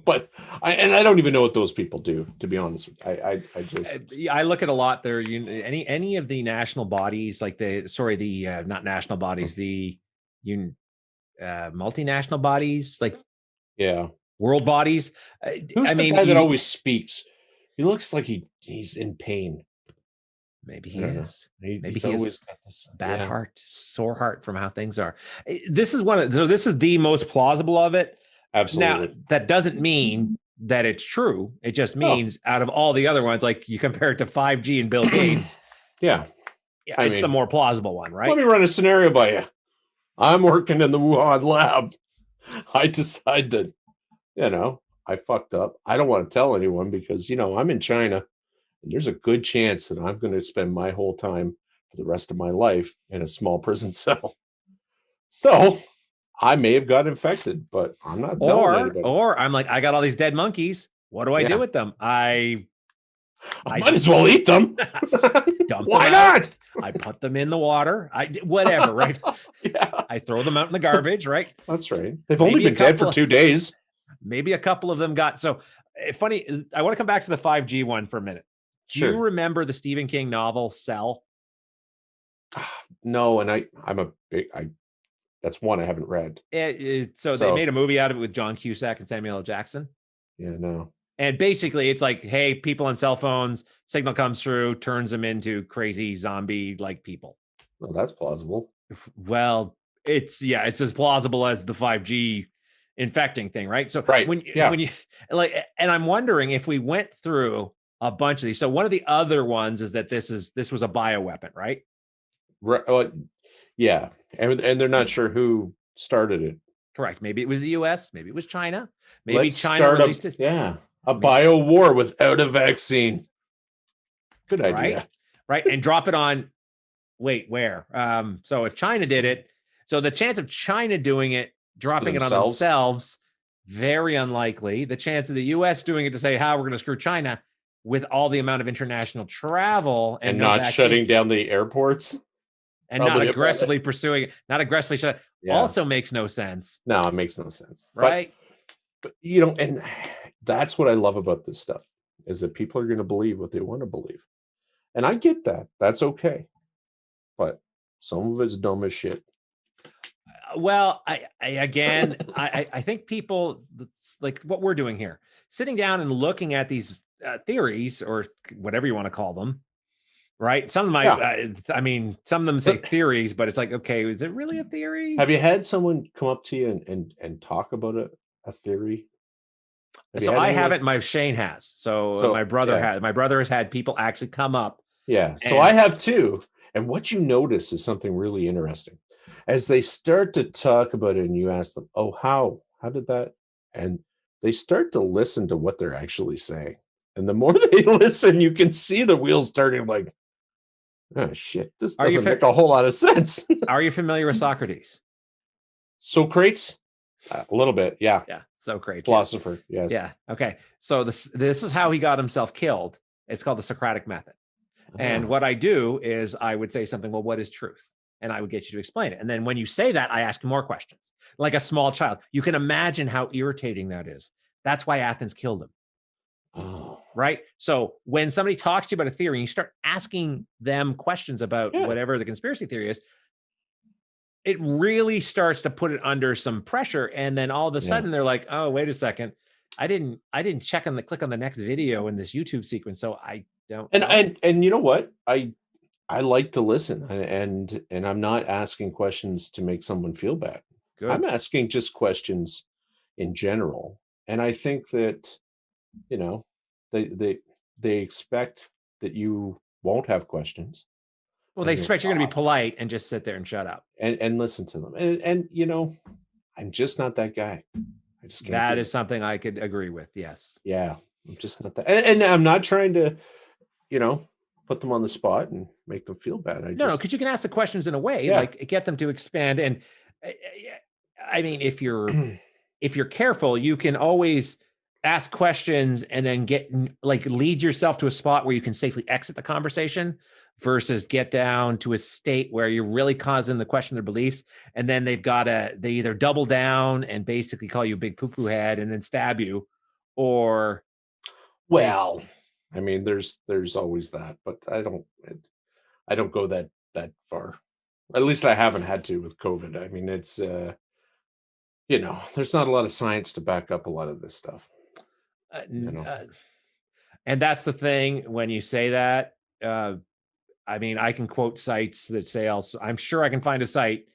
Speaker 1: But I don't even know what those people do, to be honest with you.
Speaker 2: I look at a lot there. Any of the national bodies, like not national bodies, the multinational bodies, like world bodies.
Speaker 1: Who's the guy that always speaks? He looks like he's in pain.
Speaker 2: Maybe he is.
Speaker 1: Maybe he always got this
Speaker 2: bad heart, sore heart from how things are. This is this is the most plausible of it.
Speaker 1: Absolutely.
Speaker 2: Now, that doesn't mean that it's true. It just means out of all the other ones, like you compare it to 5G and Bill Gates.
Speaker 1: Yeah.
Speaker 2: It's the more plausible one, right?
Speaker 1: Let me run a scenario by you. I'm working in the Wuhan lab. I decide that, I fucked up. I don't want to tell anyone because, I'm in China and there's a good chance that I'm going to spend my whole time for the rest of my life in a small prison cell. So I may have got infected, but I'm not telling anybody.
Speaker 2: Or I'm like, I got all these dead monkeys. What do I do
Speaker 1: Yeah.
Speaker 2: with them? I
Speaker 1: might as well eat them.
Speaker 2: dump
Speaker 1: Why
Speaker 2: them out.
Speaker 1: not?
Speaker 2: I put them in the water. Whatever, right?
Speaker 1: Yeah.
Speaker 2: I throw them out in the garbage, right?
Speaker 1: That's right. They've only been dead for 2 days.
Speaker 2: Maybe a couple of them got so funny. I want to come back to the 5G one for a minute. Do you remember the Stephen King novel Cell?
Speaker 1: No, and that's one I haven't read.
Speaker 2: So they made a movie out of it with John Cusack and Samuel L. Jackson.
Speaker 1: Yeah, no.
Speaker 2: And basically it's like, hey, people on cell phones, signal comes through, turns them into crazy zombie like people.
Speaker 1: Well, that's plausible.
Speaker 2: Well, it's as plausible as the 5G infecting thing, right? So when you like, and I'm wondering if we went through a bunch of these. So one of the other ones is that this was a bioweapon, right?
Speaker 1: Right. Yeah. And they're not sure who started it.
Speaker 2: Correct. Maybe it was the US, maybe it was China. Maybe China released it.
Speaker 1: Yeah. A bio war without a vaccine. Good idea.
Speaker 2: Right. And drop it on where? So if China did it, so the chance of China doing it, dropping it on themselves, very unlikely. The chance of the US doing it to say how we're going to screw China with all the amount of international travel
Speaker 1: and not shutting down the airports
Speaker 2: and not aggressively pursuing it, not aggressively shut also makes no sense.
Speaker 1: No, it makes no sense.
Speaker 2: Right.
Speaker 1: But and that's what I love about this stuff is that people are going to believe what they want to believe. And I get that. That's okay. But some of it's dumb as shit.
Speaker 2: Well, I think people like what we're doing here, sitting down and looking at these theories or whatever you want to call them, right? Some of my, some of them say theories, but it's like, okay, is it really a theory?
Speaker 1: Have you had someone come up to you and talk about a theory?
Speaker 2: So I haven't. Shane has. So my brother has. My brother has had people actually come up.
Speaker 1: Yeah. So I have too. And what you notice is something really interesting. As they start to talk about it and you ask them, oh, how did that? And they start to listen to what they're actually saying. And the more they listen, you can see the wheels turning like, oh, shit, this doesn't make a whole lot of sense.
Speaker 2: Are you familiar with Socrates?
Speaker 1: Socrates? A little bit, yeah.
Speaker 2: Yeah, Socrates.
Speaker 1: Philosopher, yes.
Speaker 2: Yeah, okay. So this is how he got himself killed. It's called the Socratic method. And what I do is I would say something, well, what is truth? And I would get you to explain it. And then when you say that, I ask more questions, like a small child. You can imagine how irritating that is. That's why Athens killed him.
Speaker 1: Oh.
Speaker 2: Right? So when somebody talks to you about a theory, and you start asking them questions about whatever the conspiracy theory is, it really starts to put it under some pressure. And then all of a sudden they're like, oh, wait a second. I didn't click on the next video in this YouTube sequence. So I don't know.
Speaker 1: And you know what? I like to listen and I'm not asking questions to make someone feel bad. Good. I'm asking just questions in general. And I think that, they expect that you won't have questions.
Speaker 2: Well, they expect you're going to be polite and just sit there and shut up
Speaker 1: and listen to them. And I'm just not that guy. I just can't.
Speaker 2: That is something I could agree with. Yes.
Speaker 1: Yeah. I'm just not that. And I'm not trying to, put them on the spot and make them feel bad.
Speaker 2: No, because you can ask the questions in a way, like get them to expand. And I mean, if you're careful, you can always ask questions and then lead yourself to a spot where you can safely exit the conversation versus get down to a state where you're really causing the question their beliefs. And then they either double down and basically call you a big poo-poo head and then stab you, or
Speaker 1: I mean, there's always that, but I don't go that far. At least I haven't had to with COVID. I mean, it's there's not a lot of science to back up a lot of this stuff.
Speaker 2: And that's the thing when you say that. I mean, I can quote sites that say also. I'm sure I can find a site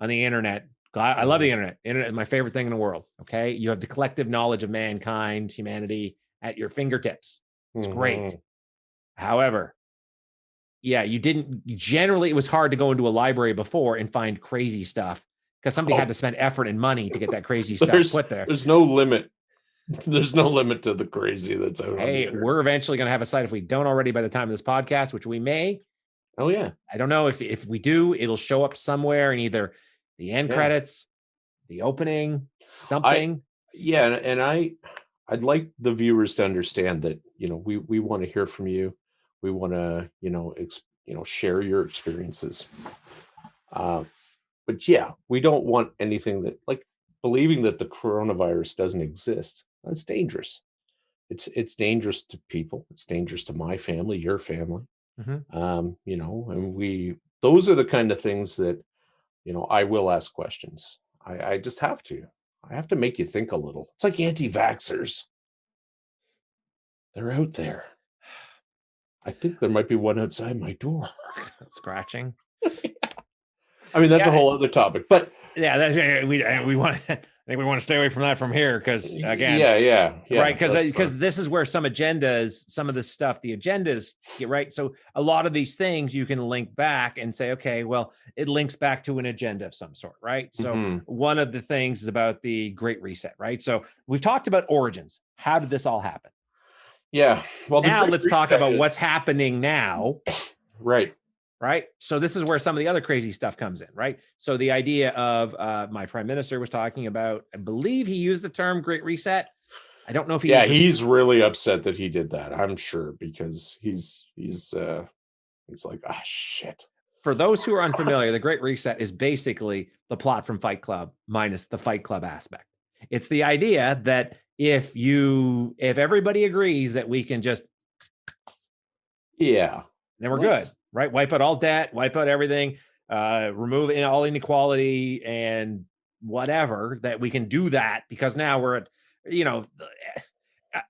Speaker 2: on the internet. I love the internet. Internet is my favorite thing in the world. Okay, you have the collective knowledge of mankind, humanity at your fingertips. It's great. However, it was hard to go into a library before and find crazy stuff because somebody had to spend effort and money to get that crazy stuff put there.
Speaker 1: There's no limit. There's no limit to the crazy that's out on the internet.
Speaker 2: We're eventually going to have a site, if we don't already by the time of this podcast, which we may.
Speaker 1: Oh yeah.
Speaker 2: I don't know if we do, it'll show up somewhere in either the end credits, the opening, something.
Speaker 1: And I'd like the viewers to understand that, we want to hear from you. We want to, share your experiences. But yeah, we don't want anything that, like, believing that the coronavirus doesn't exist. That's dangerous. It's dangerous to people. It's dangerous to my family, your family. And those are the kind of things that, I will ask questions. I just have to. I have to make you think a little. It's like anti-vaxxers. They're out there. I think there might be one outside my door.
Speaker 2: Scratching.
Speaker 1: I mean, that's a whole other topic, but
Speaker 2: yeah, that's we want. I think we want to stay away from that from here because again, right, because this is where some of the stuff, the agendas, right. So a lot of these things you can link back and say, okay, well, it links back to an agenda of some sort, right? So one of the things is about the Great Reset, right? So we've talked about origins. How did this all happen?
Speaker 1: Yeah. Well,
Speaker 2: now let's talk about what's happening now.
Speaker 1: Right.
Speaker 2: So this is where some of the other crazy stuff comes in, right? So the idea of my prime minister was talking about, I believe he used the term Great Reset. I don't know if
Speaker 1: he's really upset that he did that. I'm sure, because he's like, ah, shit.
Speaker 2: For those who are unfamiliar, the Great Reset is basically the plot from Fight Club minus the Fight Club aspect. It's the idea that if everybody agrees that we can just, then we're good. Right? Wipe out all debt, wipe out everything, remove all inequality and whatever, that we can do that because now we're at,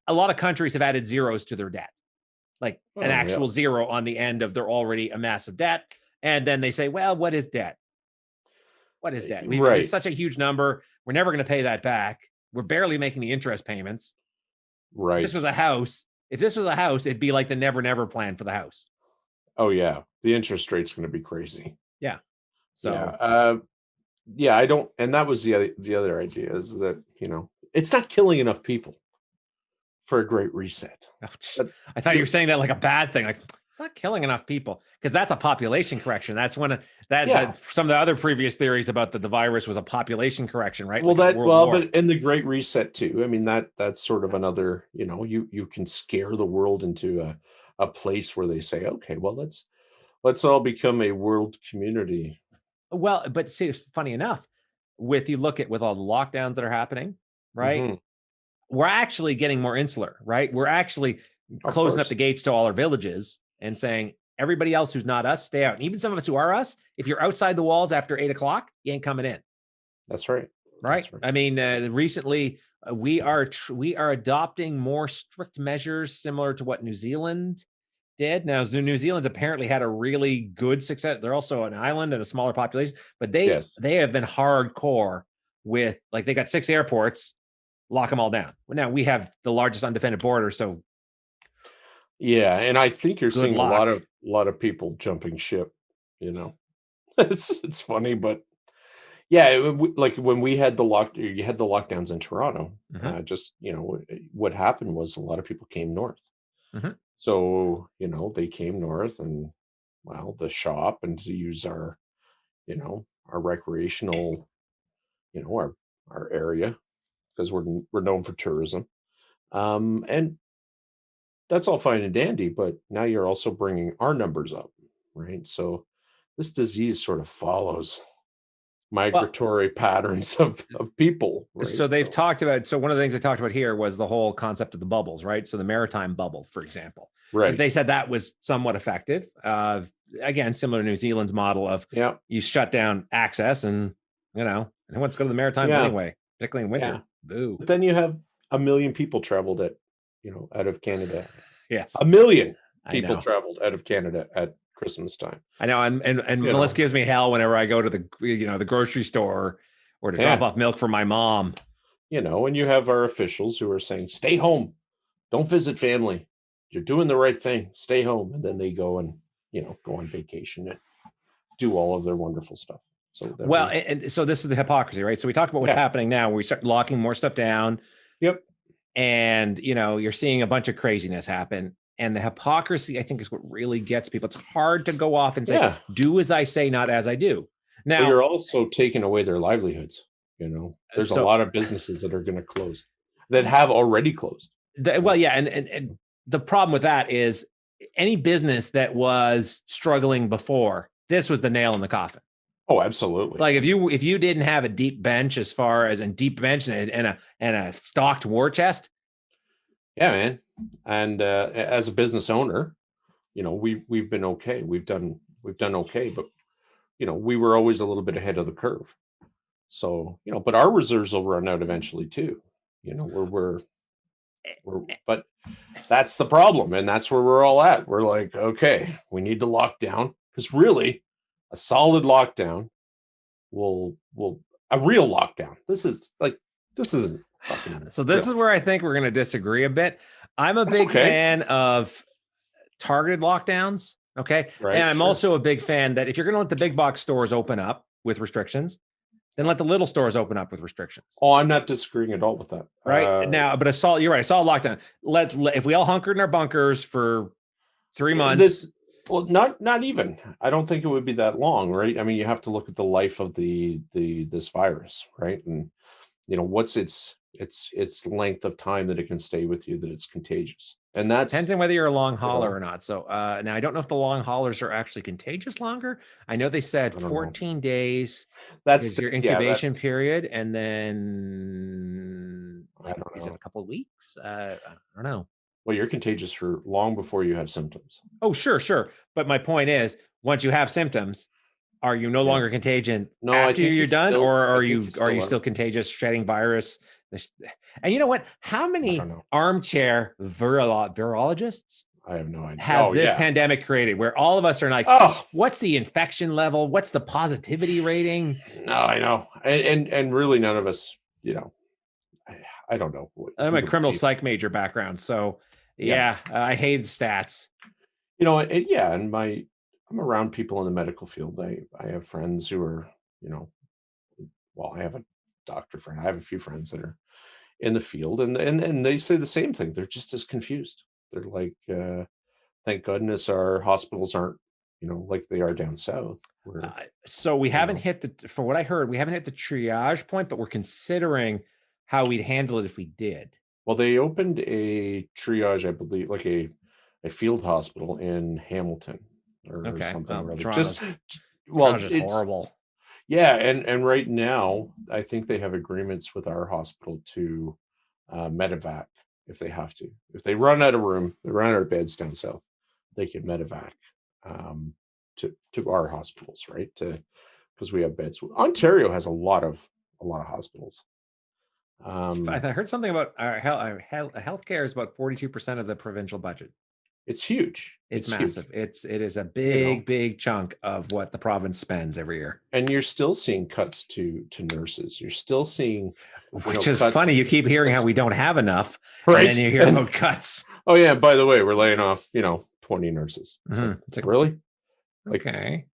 Speaker 2: a lot of countries have added zeros to their debt, like an actual zero on the end of their already a massive debt. And then they say, well, what is debt? What is debt? It's such a huge number. We're never going to pay that back. We're barely making the interest payments.
Speaker 1: Right.
Speaker 2: If this was a house, it'd be like the never, never plan for the house.
Speaker 1: Oh yeah, the interest rate's going to be crazy.
Speaker 2: Yeah. So
Speaker 1: I don't, and that was the other idea is that it's not killing enough people for a Great Reset.
Speaker 2: I thought you were saying that like a bad thing, like it's not killing enough people, because that's a population correction. That's one of that some of the other previous theories about the virus was a population correction, right?
Speaker 1: Well, but in the Great Reset too. I mean that's sort of another. You can scare the world into a place where they say, okay, well, let's all become a world community.
Speaker 2: Well, but see, it's funny enough, with all the lockdowns that are happening, right? We're actually getting more insular, right? We're actually closing up the gates to all our villages and saying, everybody else who's not us, stay out. And even some of us who are us, if you're outside the walls after 8:00, you ain't coming in.
Speaker 1: That's right.
Speaker 2: Right.
Speaker 1: That's right.
Speaker 2: I mean, recently we are adopting more strict measures similar to what New Zealand did. Now, New Zealand's apparently had a really good success. They're also an island and a smaller population, but they have been hardcore with, like, they got 6 airports, lock them all down. Now we have the largest undefended border, so
Speaker 1: and I think you're seeing a lot of people jumping ship. It's funny, but like when we had you had the lockdowns in Toronto. What happened was a lot of people came north. So, they came north and, well, the shop and to use our, our recreational, our area, because we're known for tourism. And that's all fine and dandy, but now you're also bringing our numbers up, right? So this disease sort of follows migratory patterns of people. Right?
Speaker 2: So they've talked about, one of the things they talked about here was the whole concept of the bubbles, right? So the maritime bubble, for example,
Speaker 1: right?
Speaker 2: They said that was somewhat effective. Again, similar to New Zealand's model of you shut down access and, who wants to go to the Maritimes anyway, particularly in winter. Boo.
Speaker 1: But then you have 1 million people traveled out of Canada.
Speaker 2: Yes.
Speaker 1: 1 million people traveled out of Canada at Christmas time.
Speaker 2: I know, and Melissa gives me hell whenever I go to the grocery store or to drop off milk for my mom.
Speaker 1: And you have our officials who are saying, stay home, don't visit family, you're doing the right thing, stay home, and then they go and go on vacation and do all of their wonderful stuff. so that
Speaker 2: Well, and so this is the hypocrisy, right? So we talk about what's happening now, where we start locking more stuff down.
Speaker 1: Yep.
Speaker 2: And, you're seeing a bunch of craziness happen. And the hypocrisy, I think, is what really gets people. It's hard to go off and say, do as I say, not as I do.
Speaker 1: Now, but you're also taking away their livelihoods. There's a lot of businesses that are going to close, that have already closed.
Speaker 2: Well, yeah. And the problem with that is any business that was struggling before, this was the nail in the coffin.
Speaker 1: Oh, absolutely.
Speaker 2: Like if you didn't have a deep bench, as far as a deep bench and a stocked war chest.
Speaker 1: Yeah, man. And as a business owner, we've been okay. We've done okay, but we were always a little bit ahead of the curve. So, but our reserves will run out eventually too. But that's the problem. And that's where we're all at. We're like, okay, we need to lock down, because really a solid lockdown will a real lockdown. This isn't fucking
Speaker 2: so this is where I think we're going to disagree a bit. I'm a big fan of targeted lockdowns. Okay. Right, and I'm also a big fan that if you're going to let the big box stores open up with restrictions, then let the little stores open up with restrictions.
Speaker 1: Oh, I'm not disagreeing at all with that.
Speaker 2: Right now, but you're right. I saw a lockdown. If we all hunkered in our bunkers for 3 months.
Speaker 1: Not even. I don't think it would be that long, right? I mean, you have to look at the life of this virus, right? And what's its length of time that it can stay with you, that it's contagious. And that's
Speaker 2: depends on whether you're a long hauler or not. So now I don't know if the long haulers are actually contagious longer. I know they said 14 days. That's your incubation period, and then is it a couple of weeks? I don't know.
Speaker 1: Well, you're contagious for long before you have symptoms.
Speaker 2: Oh, sure. But my point is, once you have symptoms, are you no longer contagious after you're done, or are you still contagious, shedding virus? And you know what? How many armchair virologists
Speaker 1: I have no idea
Speaker 2: has this pandemic created, where all of us are like, what's the infection level? What's the positivity rating?
Speaker 1: No, I know. And really none of us, I don't know.
Speaker 2: I'm a criminal psych major background. So I hate stats.
Speaker 1: And I'm around people in the medical field. I have friends who are, I have a doctor friend. I have a few friends that are in the field, and they say the same thing. They're just as confused. They're like, thank goodness our hospitals aren't, like they are down south.
Speaker 2: So we haven't hit from what I heard, we haven't hit the triage point, but we're considering how we'd handle it if we did.
Speaker 1: Well, they opened a triage, I believe, like a field hospital in Hamilton or something. It's horrible. Yeah, and right now I think they have agreements with our hospital to medevac if they have to. If they run out of room, they run out of beds down south, they can medevac to our hospitals, right? Because we have beds. Ontario has a lot of hospitals.
Speaker 2: I heard something about our healthcare is about 42% of the provincial budget.
Speaker 1: It's huge.
Speaker 2: It's massive. Huge. It is a big chunk of what the province spends every year.
Speaker 1: And you're still seeing cuts to nurses. You're still seeing,
Speaker 2: which is funny. You keep hearing how we don't have enough, right? And then you hear about cuts.
Speaker 1: Oh yeah. By the way, we're laying off, 20 nurses. So, it's like, really?
Speaker 2: Okay.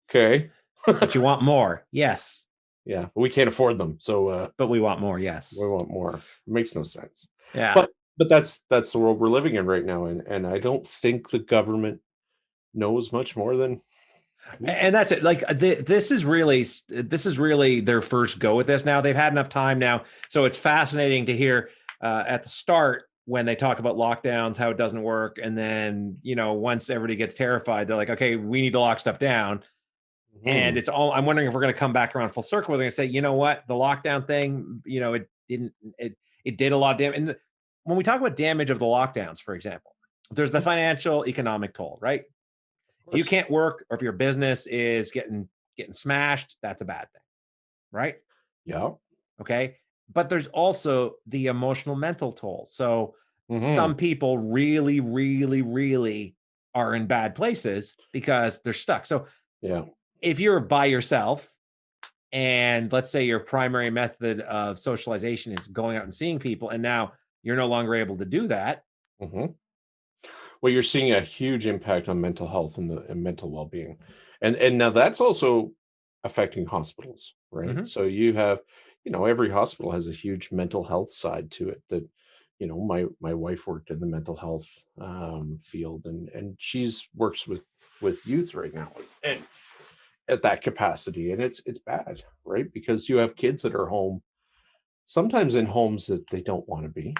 Speaker 2: But you want more? Yes.
Speaker 1: Yeah, but we can't afford them. So,
Speaker 2: but we want more. Yes,
Speaker 1: we want more. It makes no sense.
Speaker 2: Yeah,
Speaker 1: but that's the world we're living in right now, and I don't think the government knows much more than.
Speaker 2: And that's it. Like this is really their first go at this. Now they've had enough time now, so it's fascinating to hear at the start when they talk about lockdowns, how it doesn't work, and then once everybody gets terrified, they're like, okay, we need to lock stuff down. And it's all, I'm wondering if we're going to come back around full circle. We're going to say, you know what, the lockdown thing, it did a lot of damage. And when we talk about damage of the lockdowns, for example, there's the financial economic toll, right? If you can't work, or if your business is getting smashed, that's a bad thing, right?
Speaker 1: Yeah.
Speaker 2: Okay. But there's also the emotional mental toll. So some people really, really, really are in bad places because they're stuck. So
Speaker 1: yeah.
Speaker 2: If you're by yourself and let's say your primary method of socialization is going out and seeing people, and now you're no longer able to do that.
Speaker 1: Well, you're seeing a huge impact on mental health and mental well-being. And now that's also affecting hospitals, right?
Speaker 2: Mhm.
Speaker 1: So you have, every hospital has a huge mental health side to it that, my wife worked in the mental health field, and she's works with youth right now, and at that capacity, and it's bad, right? Because you have kids that are home, sometimes in homes that they don't want to be,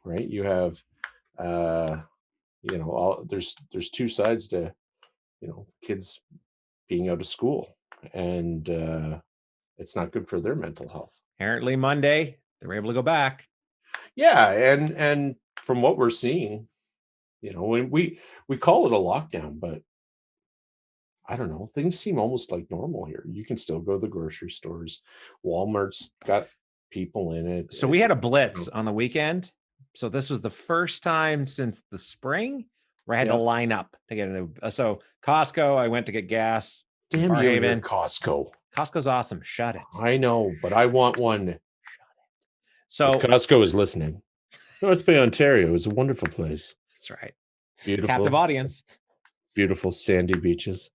Speaker 1: right? You have, uh, there's two sides to, kids being out of school, and it's not good for their mental health.
Speaker 2: Apparently Monday, they were able to go back.
Speaker 1: Yeah, and from what we're seeing, when we call it a lockdown, but I don't know, things seem almost like normal here. You can still go to the grocery stores. Walmart's got people in it.
Speaker 2: So we had a
Speaker 1: You
Speaker 2: blitz
Speaker 1: know,
Speaker 2: on the weekend. So this was the first time since the spring where I had to
Speaker 1: yeah.
Speaker 2: line up to get a new. So Costco, I went to get gas in
Speaker 1: Damn you and your
Speaker 2: Barhaven.
Speaker 1: Costco.
Speaker 2: Costco's awesome. Shut it.
Speaker 1: I know, but I want one. If
Speaker 2: So
Speaker 1: Costco is listening, North Bay, Ontario is a wonderful place.
Speaker 2: that's right. Captive
Speaker 1: Beautiful,
Speaker 2: audience.
Speaker 1: beautiful sandy beaches.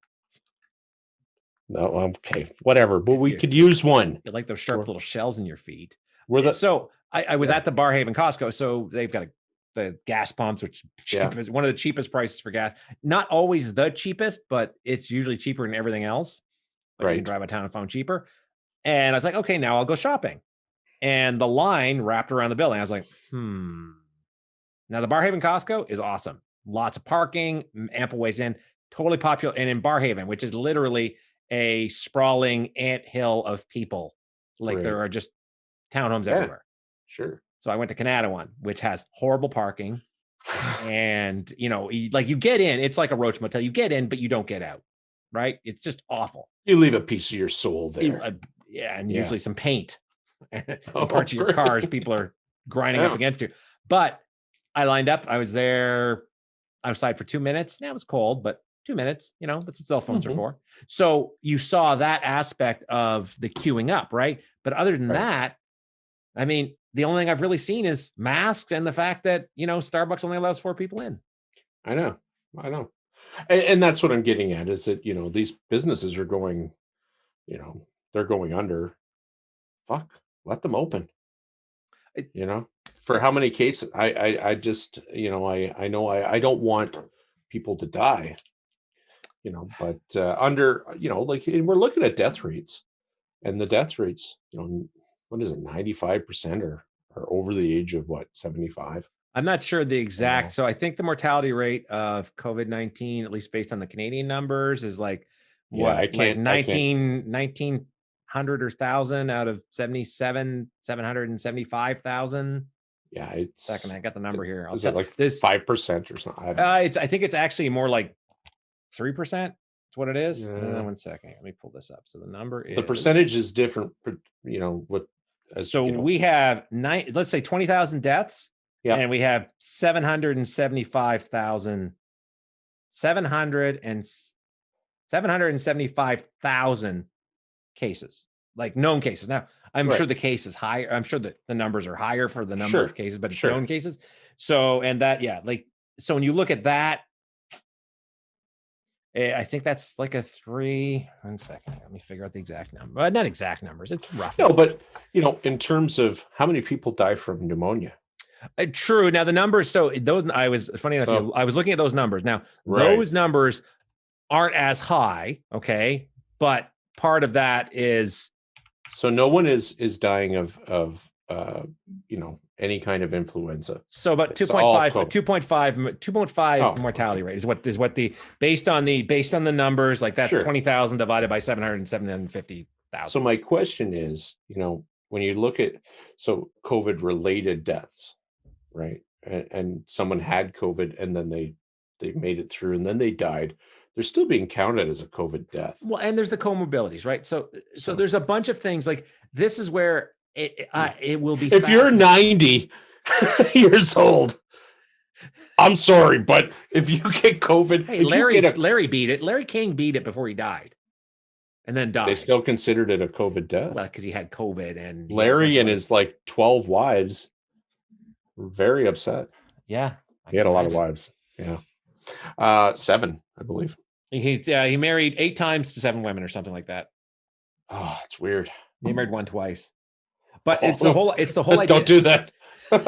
Speaker 1: No, okay, whatever. But we
Speaker 2: You-
Speaker 1: could use one.
Speaker 2: You like those sharp
Speaker 1: We're,
Speaker 2: little shells in your feet.
Speaker 1: we're the
Speaker 2: So I was
Speaker 1: yeah,
Speaker 2: at the Barhaven Costco. So they've got the gas pumps, which
Speaker 1: yeah,
Speaker 2: cheapest, one of the cheapest prices for gas. Not always the cheapest, but it's usually cheaper than everything else. Like you can
Speaker 1: right.
Speaker 2: drive a town and phone cheaper. And I was like, okay, now I'll go shopping. And the line wrapped around the building. I was like, Now the Barhaven Costco is awesome. Lots of parking, ample ways in, totally popular. And in Barhaven, which is literally a sprawling anthill of people, like
Speaker 1: Right.
Speaker 2: there are just townhomes
Speaker 1: Yeah,
Speaker 2: everywhere.
Speaker 1: sure.
Speaker 2: So I went to Canada one, which has horrible parking. And you get in, it's like a roach motel. You get in, but you don't get out. Right? It's just awful.
Speaker 1: You leave a piece of your soul there.
Speaker 2: Yeah, and
Speaker 1: Yeah.
Speaker 2: usually some paint and
Speaker 1: Oh,
Speaker 2: parts of your
Speaker 1: great.
Speaker 2: cars people are grinding up
Speaker 1: Yeah.
Speaker 2: against you. But I lined up. I was there outside for 2 minutes. Now it's cold, but 2 minutes, that's what cell phones are
Speaker 1: Mhm.
Speaker 2: for. So you saw that aspect of the queuing up, right? But other than
Speaker 1: Right.
Speaker 2: that, I mean, the only thing I've really seen is masks and the fact that, Starbucks only allows 4 people in.
Speaker 1: I know. And that's what I'm getting at is that, these businesses are going, they're going under. Fuck, let them open.
Speaker 2: It-
Speaker 1: For how many cases? I just, I know I don't want people to die, but under, like we're looking at death rates, and the death rates, what is it, 95% are over the age of what, 75?
Speaker 2: I'm not sure the exact. So I think the mortality rate of COVID-19, at least based on the Canadian numbers, is like
Speaker 1: Yeah,
Speaker 2: what, like
Speaker 1: I can't.
Speaker 2: 1900 or 1,000 out of 775,000.
Speaker 1: Yeah, it's.
Speaker 2: Second, I got the number here. I'll
Speaker 1: Is
Speaker 2: tell
Speaker 1: it like
Speaker 2: this.
Speaker 1: 5% or something? I don't know.
Speaker 2: I think it's actually more like 3%. That's what it is.
Speaker 1: Yeah.
Speaker 2: 1 second. Let me pull this up. So the number is
Speaker 1: The percentage is different, what as
Speaker 2: So we have let's say 20,000 deaths,
Speaker 1: Yeah.
Speaker 2: and we have 775,000 cases, like known cases. Now, I'm sure
Speaker 1: Right.
Speaker 2: the case is higher. I'm sure that the numbers are higher for the number of
Speaker 1: Sure.
Speaker 2: cases, but it's
Speaker 1: Sure.
Speaker 2: known cases. So, and that, yeah, so when you look at that, I think that's like a 1 second. Let me figure out the exact number. Not exact numbers. It's rough.
Speaker 1: No, but in terms of how many people die from pneumonia.
Speaker 2: True. Now the numbers. So those, I was funny enough.
Speaker 1: So-
Speaker 2: I was looking at those numbers. Now
Speaker 1: Right.
Speaker 2: those numbers aren't as high. Okay, but part of that is
Speaker 1: So no one is dying of any kind of influenza.
Speaker 2: so about
Speaker 1: It's all
Speaker 2: 2.5,
Speaker 1: COVID.
Speaker 2: 2.5
Speaker 1: Oh,
Speaker 2: mortality rate is what the based on the numbers, like that's
Speaker 1: Sure.
Speaker 2: 20,000 divided by 750,000.
Speaker 1: So my question is, when you look at COVID related deaths, right? And someone had COVID and then they made it through and then they died, they're still being counted as a COVID death.
Speaker 2: Well, and there's the comorbidities, right? So
Speaker 1: So-
Speaker 2: there's a bunch of things like this is where it will be.
Speaker 1: If you're
Speaker 2: fascinating.
Speaker 1: 90 years old, I'm sorry, but if you get COVID,
Speaker 2: Hey,
Speaker 1: if you get
Speaker 2: Larry beat it. Larry King beat it before he died, and then died.
Speaker 1: they still considered it a COVID death.
Speaker 2: Well, because he had COVID, and
Speaker 1: Larry and his 12 wives were very upset.
Speaker 2: yeah,
Speaker 1: He had a lot of wives. Yeah. 7, I believe.
Speaker 2: He married 8 times to 7 women or something like that.
Speaker 1: Oh, it's weird.
Speaker 2: They married one twice. But it's
Speaker 1: Oh,
Speaker 2: the whole idea.
Speaker 1: don't do that. Don't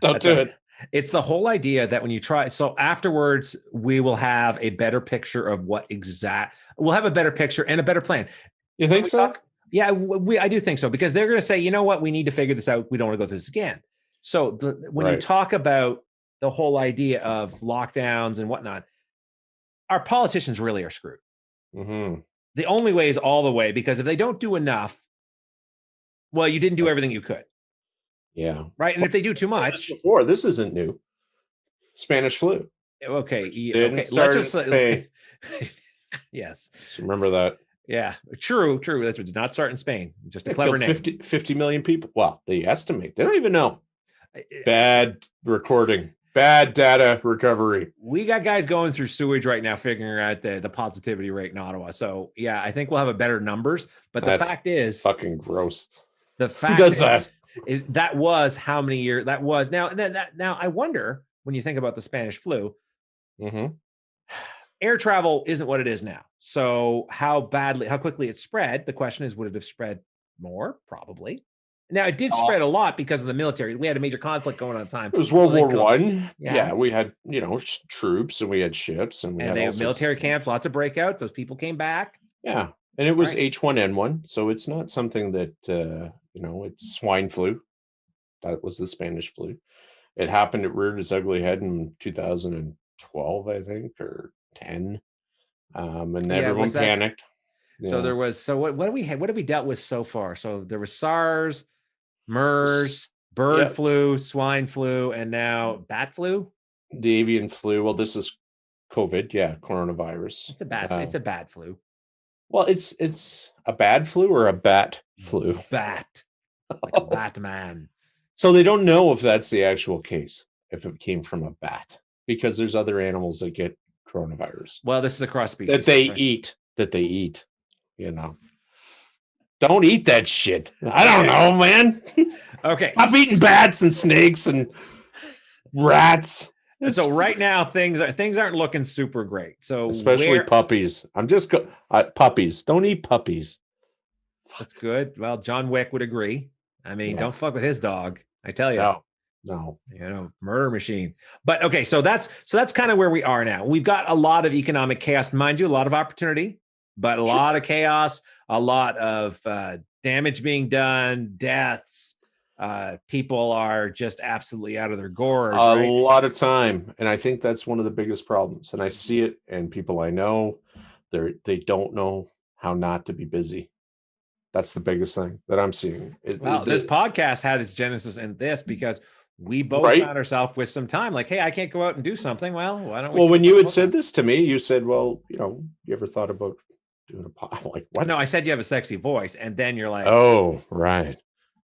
Speaker 2: That's
Speaker 1: do
Speaker 2: right.
Speaker 1: it.
Speaker 2: It's the whole idea that when you try, so afterwards we will have a better picture of we'll have a better picture and a better plan.
Speaker 1: You think so?
Speaker 2: Yeah, I do think so, because they're going to say, you know what, we need to figure this out. We don't want to go through this again. So when you talk about the whole idea of lockdowns and whatnot, our politicians really are screwed.
Speaker 1: Mm-hmm.
Speaker 2: The only way is all the way, because if they don't do enough, well, you didn't do everything you could.
Speaker 1: Yeah.
Speaker 2: Right. And if they do too much.
Speaker 1: Before, this isn't new. Spanish flu.
Speaker 2: Okay.
Speaker 1: Didn't start let's just say.
Speaker 2: Yes.
Speaker 1: So remember that.
Speaker 2: Yeah. True. That's what did not start in Spain. Just a clever name.
Speaker 1: 50 million people. Well, they estimate. They don't even know. Bad recording. Bad data recovery.
Speaker 2: We got guys going through sewage right now, figuring out the positivity rate in Ottawa. So yeah, I think we'll have a better numbers. But the fact is,
Speaker 1: fucking gross.
Speaker 2: The fact
Speaker 1: who does that?
Speaker 2: That was how many years that was. Now I wonder, when you think about the Spanish flu, air travel isn't what it is now. So how quickly it spread? The question is, would it have spread more? Probably. Now it did spread a lot because of the military. We had a major conflict going on at the time.
Speaker 1: It was World War I.
Speaker 2: Yeah,
Speaker 1: we had troops and we had ships and
Speaker 2: they had military camps, lots of breakouts. Those people came back.
Speaker 1: Yeah, and it was H1N1, so it's not something that it's swine flu. That was the Spanish flu. It happened. It reared its ugly head in 2012, I think, or 10, and everyone panicked.
Speaker 2: So there was. So what do we have? What have we dealt with so far? So there was SARS, MERS, bird flu, swine flu, and now bat flu.
Speaker 1: The avian flu. Well, this is COVID. Yeah, coronavirus.
Speaker 2: It's a bad flu.
Speaker 1: Well, it's a bad flu or a bat flu.
Speaker 2: Bat, like a Batman.
Speaker 1: So they don't know if that's the actual case, if it came from a bat, because there's other animals that get coronavirus.
Speaker 2: Well, this is a cross species
Speaker 1: that they eat. Don't eat that shit. I don't know, man.
Speaker 2: Okay.
Speaker 1: Stop eating bats and snakes and rats.
Speaker 2: So right now things aren't looking super great. So
Speaker 1: especially puppies. Puppies. Don't eat puppies.
Speaker 2: That's good. Well, John Wick would agree. I mean, don't fuck with his dog. I tell you.
Speaker 1: No.
Speaker 2: Murder machine. But okay, so that's kind of where we are now. We've got a lot of economic chaos, mind you, a lot of opportunity, but a lot of chaos, a lot of damage being done, deaths. People are just absolutely out of their gorge.
Speaker 1: A lot of time. And I think that's one of the biggest problems. And I see it in people I know. They don't know how not to be busy. That's the biggest thing that I'm seeing.
Speaker 2: This podcast had its genesis in this because we both found ourselves with some time. Like, hey, I can't go out and do something. Well, why don't we?
Speaker 1: Well, when you had said this to me, you said, well, you ever thought about doing a pod? Like, what?
Speaker 2: No, I said you have a sexy voice. And then you're like,
Speaker 1: oh, right.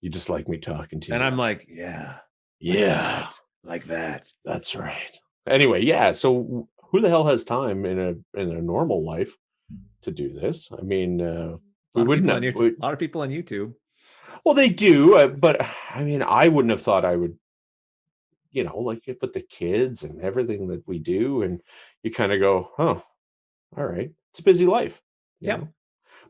Speaker 1: You just like me talking to you.
Speaker 2: And I'm like, yeah. Like that.
Speaker 1: That's right. Anyway, yeah. So who the hell has time in a normal life to do this? I mean, we wouldn't have
Speaker 2: a lot of people on YouTube.
Speaker 1: Well, they do, but I mean, I wouldn't have thought I would, like with the kids and everything that we do, and you kind of go, oh, all right, it's a busy life.
Speaker 2: Yeah.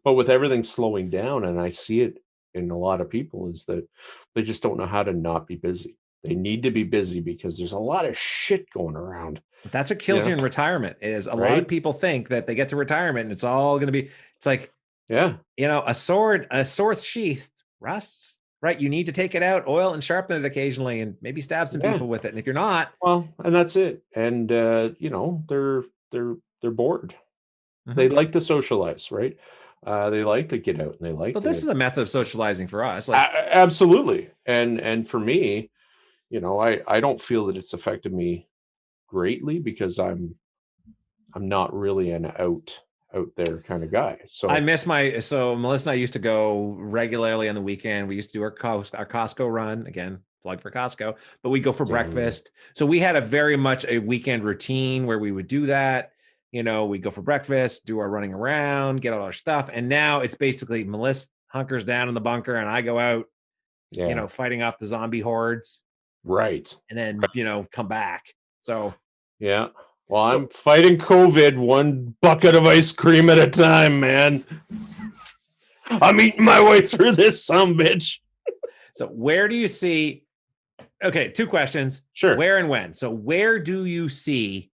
Speaker 1: But with everything slowing down, and I see it in a lot of people, is that they just don't know how to not be busy. They need to be busy because there's a lot of shit going around.
Speaker 2: That's what kills you in retirement. Is a lot of people think that they get to retirement and it's all going to be. It's like.
Speaker 1: Yeah.
Speaker 2: A sword sheath rusts, right? You need to take it out, oil and sharpen it occasionally, and maybe stab some people with it. And if you're not,
Speaker 1: well, and that's it. And they're bored. They like to socialize, right? They like to get out and they like.
Speaker 2: But this is a method of socializing for us.
Speaker 1: Absolutely. And for me, I don't feel that it's affected me greatly because I'm not really an out there kind of guy. So
Speaker 2: I miss so Melissa and I used to go regularly on the weekend. We used to do our Costco run, again, plug for Costco, but we go for breakfast. So we had a very much a weekend routine where we would do that. We'd go for breakfast, do our running around, get all our stuff. And now it's basically Melissa hunkers down in the bunker and I go out, fighting off the zombie hordes.
Speaker 1: Right.
Speaker 2: And then, come back. So
Speaker 1: yeah. Well, I'm fighting COVID one bucket of ice cream at a time, man. I'm eating my way through this bitch.
Speaker 2: So where do you see? Okay, two questions.
Speaker 1: Sure.
Speaker 2: Where and when? So where do you see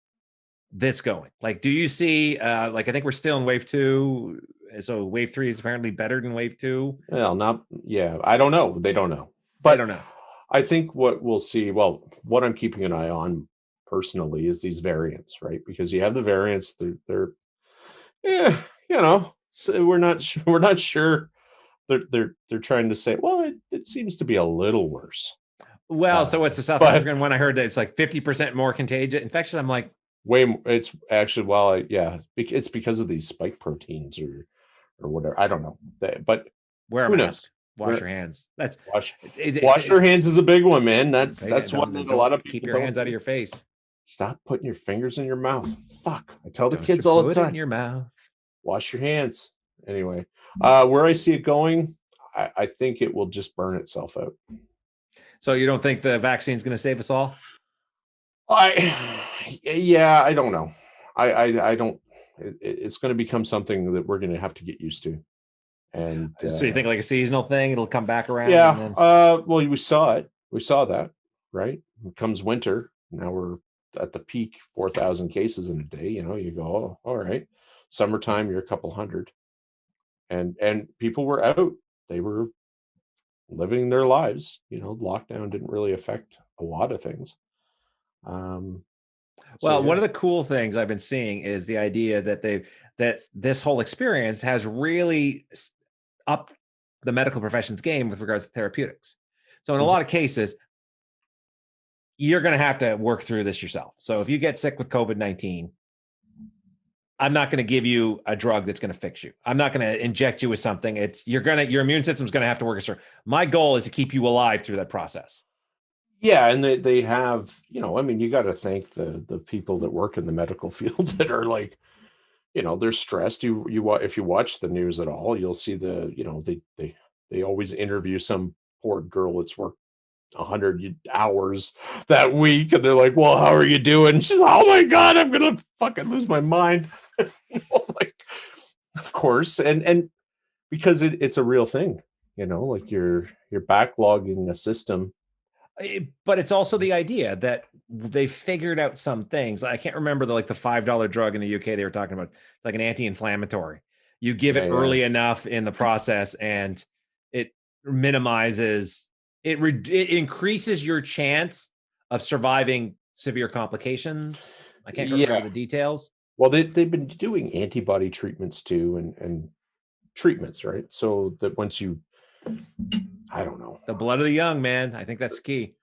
Speaker 2: this going? Like, do you see? Like, I think we're still in wave 2. So wave 3 is apparently better than wave 2.
Speaker 1: Well, not yeah. I don't know. They don't know,
Speaker 2: They
Speaker 1: but
Speaker 2: don't know.
Speaker 1: I think what we'll see. Well, what I'm keeping an eye on personally is these variants, right? Because you have the variants. They're yeah, so we're not sure. They're trying to say, well, it seems to be a little worse.
Speaker 2: Well, so what's the South
Speaker 1: But
Speaker 2: African one? I heard that it's like 50% more contagious infection. I'm like,
Speaker 1: it's actually yeah, it's because of these spike proteins or whatever. I don't know, but
Speaker 2: wear a
Speaker 1: who
Speaker 2: mask,
Speaker 1: knows?
Speaker 2: wash your hands. That's
Speaker 1: Wash your hands is a big one, man. That's one that a lot of
Speaker 2: keep
Speaker 1: people
Speaker 2: your
Speaker 1: don't
Speaker 2: hands out of
Speaker 1: do.
Speaker 2: your face.
Speaker 1: Stop putting your fingers in your mouth. Fuck. I tell the
Speaker 2: Don't you
Speaker 1: kids all the
Speaker 2: put it in
Speaker 1: time.
Speaker 2: your mouth.
Speaker 1: Wash your hands. Anyway, where I see it going, I think it will just burn itself out.
Speaker 2: So you don't think the vaccine is going to save us all?
Speaker 1: Yeah, I don't know. I don't. It's going to become something that we're going to have to get used to. And
Speaker 2: So you think like a seasonal thing, it'll come back around?
Speaker 1: yeah.
Speaker 2: And then...
Speaker 1: Well, we saw it. We saw that, right? It comes winter. Now we're at the peak, 4,000 cases in a day. You go, oh, all right. Summertime, you're a couple hundred, and people were out. They were living their lives. Lockdown didn't really affect a lot of things.
Speaker 2: Well, one of the cool things I've been seeing is the idea that this whole experience has really upped the medical profession's game with regards to therapeutics. So in a lot of cases, you're going to have to work through this yourself. So if you get sick with COVID-19, I'm not going to give you a drug that's going to fix you. I'm not going to inject you with something. Your immune system's going to have to work. My goal is to keep you alive through that process.
Speaker 1: Yeah, and they have, I mean, you got to thank the people that work in the medical field that are like, they're stressed. If you watch the news at all, you'll see they always interview some poor girl that's worked 100 hours that week, and they're like, well, how are you doing? She's like, oh my god, I'm gonna fucking lose my mind. Like, of course, and because it's a real thing, like you're backlogging a system.
Speaker 2: But it's also the idea that they figured out some things. I can't remember the $5 drug in the UK they were talking about. It's like an anti-inflammatory. You give it early enough in the process, and it minimizes it increases your chance of surviving severe complications. I can't remember the details.
Speaker 1: Well, they've been doing antibody treatments too, and treatments, right? So that once you, I don't know,
Speaker 2: the blood of the young, man. I think that's key.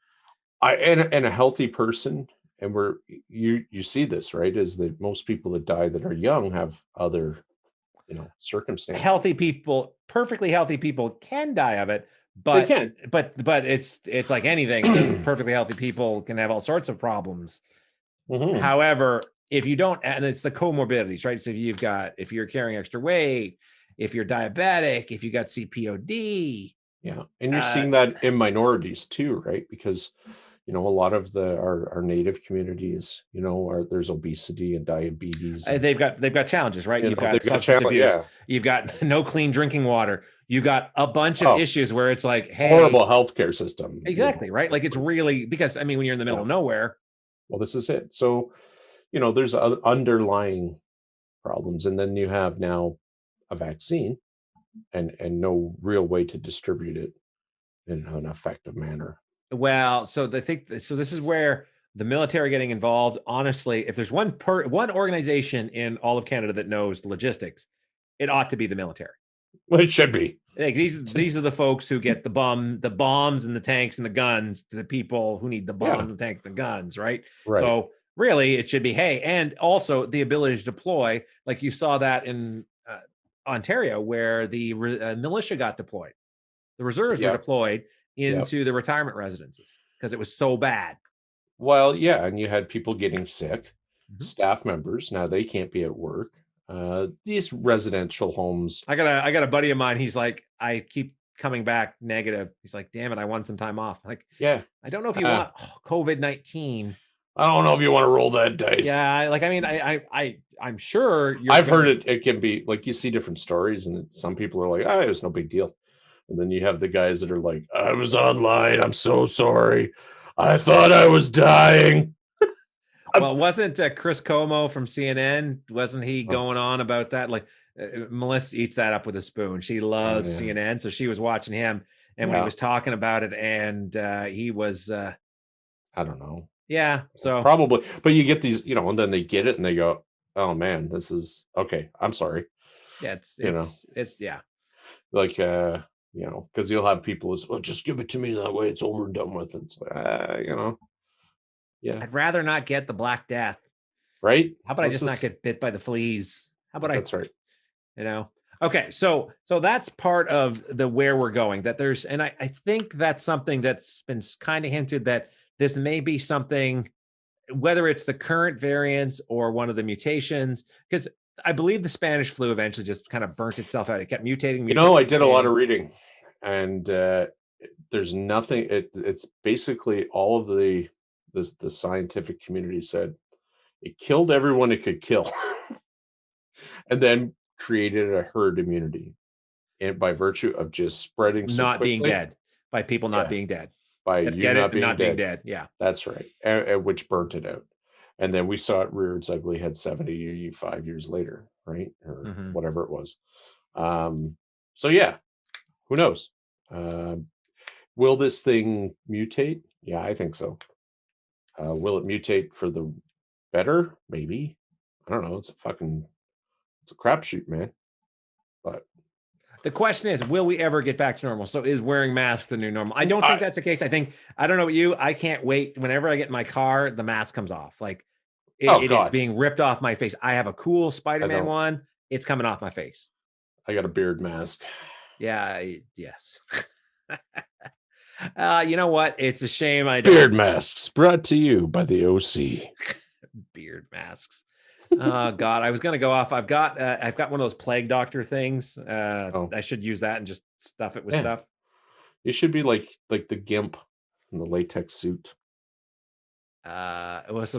Speaker 1: And a healthy person, and you see this, right? Is that most people that die that are young have other, circumstances.
Speaker 2: Healthy people, perfectly healthy people can die of it, but
Speaker 1: they can.
Speaker 2: But it's like anything. Perfectly healthy people can have all sorts of problems. However, if you don't, and it's the comorbidities, right? So if you're carrying extra weight, if you're diabetic, if you got CPOD.
Speaker 1: Yeah. And you're seeing that in minorities too, right? Because, a lot of our native communities, there's obesity and diabetes. And,
Speaker 2: they've got challenges, right? You've got
Speaker 1: substance abuse. Yeah.
Speaker 2: You've got no clean drinking water. You've got a bunch of issues where it's like, hey,
Speaker 1: horrible healthcare system.
Speaker 2: Exactly, right? Like it's really, because I mean, when you're in the middle of nowhere.
Speaker 1: Well, this is it. So, there's underlying problems, and then you have now a vaccine and no real way to distribute it in an effective manner.
Speaker 2: Well, so this is where the military getting involved. Honestly, if there's one organization in all of Canada that knows logistics, it ought to be the military.
Speaker 1: Well, it should be.
Speaker 2: Like these are the folks who get the bombs and the tanks and the guns to the people who need the bombs and tanks and guns, right? So really, it should be, hey, and also the ability to deploy, like you saw that in Ontario, where the militia got deployed. The reserves were deployed into the retirement residences because it was so bad.
Speaker 1: Well, yeah, and you had people getting sick, staff members. Now they can't be at work. These residential homes.
Speaker 2: I got a buddy of mine. He's like, I keep coming back negative. He's like, damn it, I want some time off. I'm like,
Speaker 1: yeah,
Speaker 2: I don't know if you want COVID-19
Speaker 1: I don't know if you want to roll that dice.
Speaker 2: Yeah, like I mean, I'm sure
Speaker 1: I've heard it. It can be like you see different stories, and some people are like, "Oh, it was no big deal," and then you have the guys that are like, "I was online. I'm so sorry. I thought I was dying."
Speaker 2: Well, wasn't Chris Como from CNN? Wasn't he
Speaker 1: Oh,
Speaker 2: going on about that? Like Melissa eats that up with a spoon. She loves
Speaker 1: yeah,
Speaker 2: CNN, so she was watching him, and when he
Speaker 1: yeah.
Speaker 2: was talking about it, and he was,
Speaker 1: I don't know.
Speaker 2: yeah. So
Speaker 1: Probably, but you get these, and then they get it and they go, "Oh man, this is okay. I'm sorry."
Speaker 2: yeah,
Speaker 1: You know,
Speaker 2: it's yeah.
Speaker 1: like because you'll have people who say, "Well, just give it to me that way. It's over and done with." And it's like, yeah,
Speaker 2: I'd rather not get the Black Death.
Speaker 1: right.
Speaker 2: How about I just not get bit by the fleas? How about
Speaker 1: That's right.
Speaker 2: you know? Okay, so that's part of the where we're going. That there's, and I think that's something that's been kind of hinted that this may be something, whether it's the current variants or one of the mutations, because I believe the Spanish flu eventually just kind of burnt itself out. It kept mutating,
Speaker 1: I did a lot
Speaker 2: mutating.
Speaker 1: of reading, and there's nothing. It's basically all of the scientific community said it killed everyone it could kill, and then created a herd immunity, and by virtue of just spreading so
Speaker 2: Not being
Speaker 1: quickly.
Speaker 2: dead, by people not
Speaker 1: Yeah,
Speaker 2: being dead.
Speaker 1: by
Speaker 2: Let's
Speaker 1: you
Speaker 2: get it,
Speaker 1: not
Speaker 2: and
Speaker 1: being
Speaker 2: not being
Speaker 1: dead.
Speaker 2: dead. Yeah,
Speaker 1: That's right, which burnt it out. And then we saw it rear its ugly head 75 years later, right? Or whatever it was. So yeah, who knows? Will this thing mutate? Yeah, I think so. Will it mutate for the better? Maybe. I don't know. It's a crapshoot, man. But
Speaker 2: the question is, will we ever get back to normal? So is wearing masks the new normal? I don't think that's the case. I don't know about you. I can't wait. Whenever I get in my car, the mask comes off. Like it is
Speaker 1: God,
Speaker 2: being ripped off my face. I have a cool
Speaker 1: I
Speaker 2: Spider-Man
Speaker 1: don't.
Speaker 2: one. It's coming off my face.
Speaker 1: I got a beard mask.
Speaker 2: Yeah. Yes. You know what? It's a shame I don't.
Speaker 1: Beard masks brought to you by the OC.
Speaker 2: Beard masks. Oh God, I was gonna go off. I've got one of those plague doctor things. I should use that and just stuff it with stuff.
Speaker 1: You should be like the gimp in the latex suit.
Speaker 2: So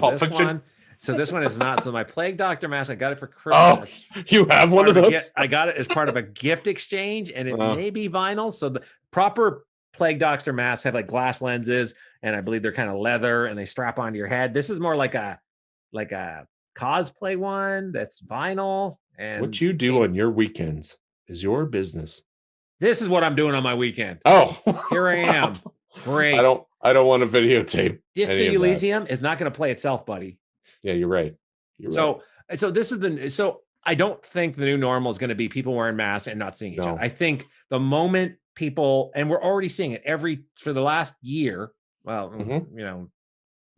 Speaker 1: Pulp
Speaker 2: this
Speaker 1: Fiction.
Speaker 2: one, so this one is not. So my plague doctor mask, I got it for
Speaker 1: Oh,
Speaker 2: Christmas.
Speaker 1: you have one of those?
Speaker 2: I got it as part of a gift exchange, and it
Speaker 1: Oh.
Speaker 2: may be vinyl. So the proper plague doctor masks have like glass lenses, and I believe they're kind of leather, and they strap onto your head. This is more like a cosplay one that's vinyl. And
Speaker 1: What you do on your weekends is your business.
Speaker 2: This is what I'm doing on my weekend.
Speaker 1: Oh,
Speaker 2: here I am. Great.
Speaker 1: I don't want to videotape.
Speaker 2: Disco Elysium is not going to play itself, buddy.
Speaker 1: Yeah, you're right.
Speaker 2: So this is so I don't think the new normal is going to be people wearing masks and not seeing each other. I think the moment people, and we're already seeing it for the last year, well,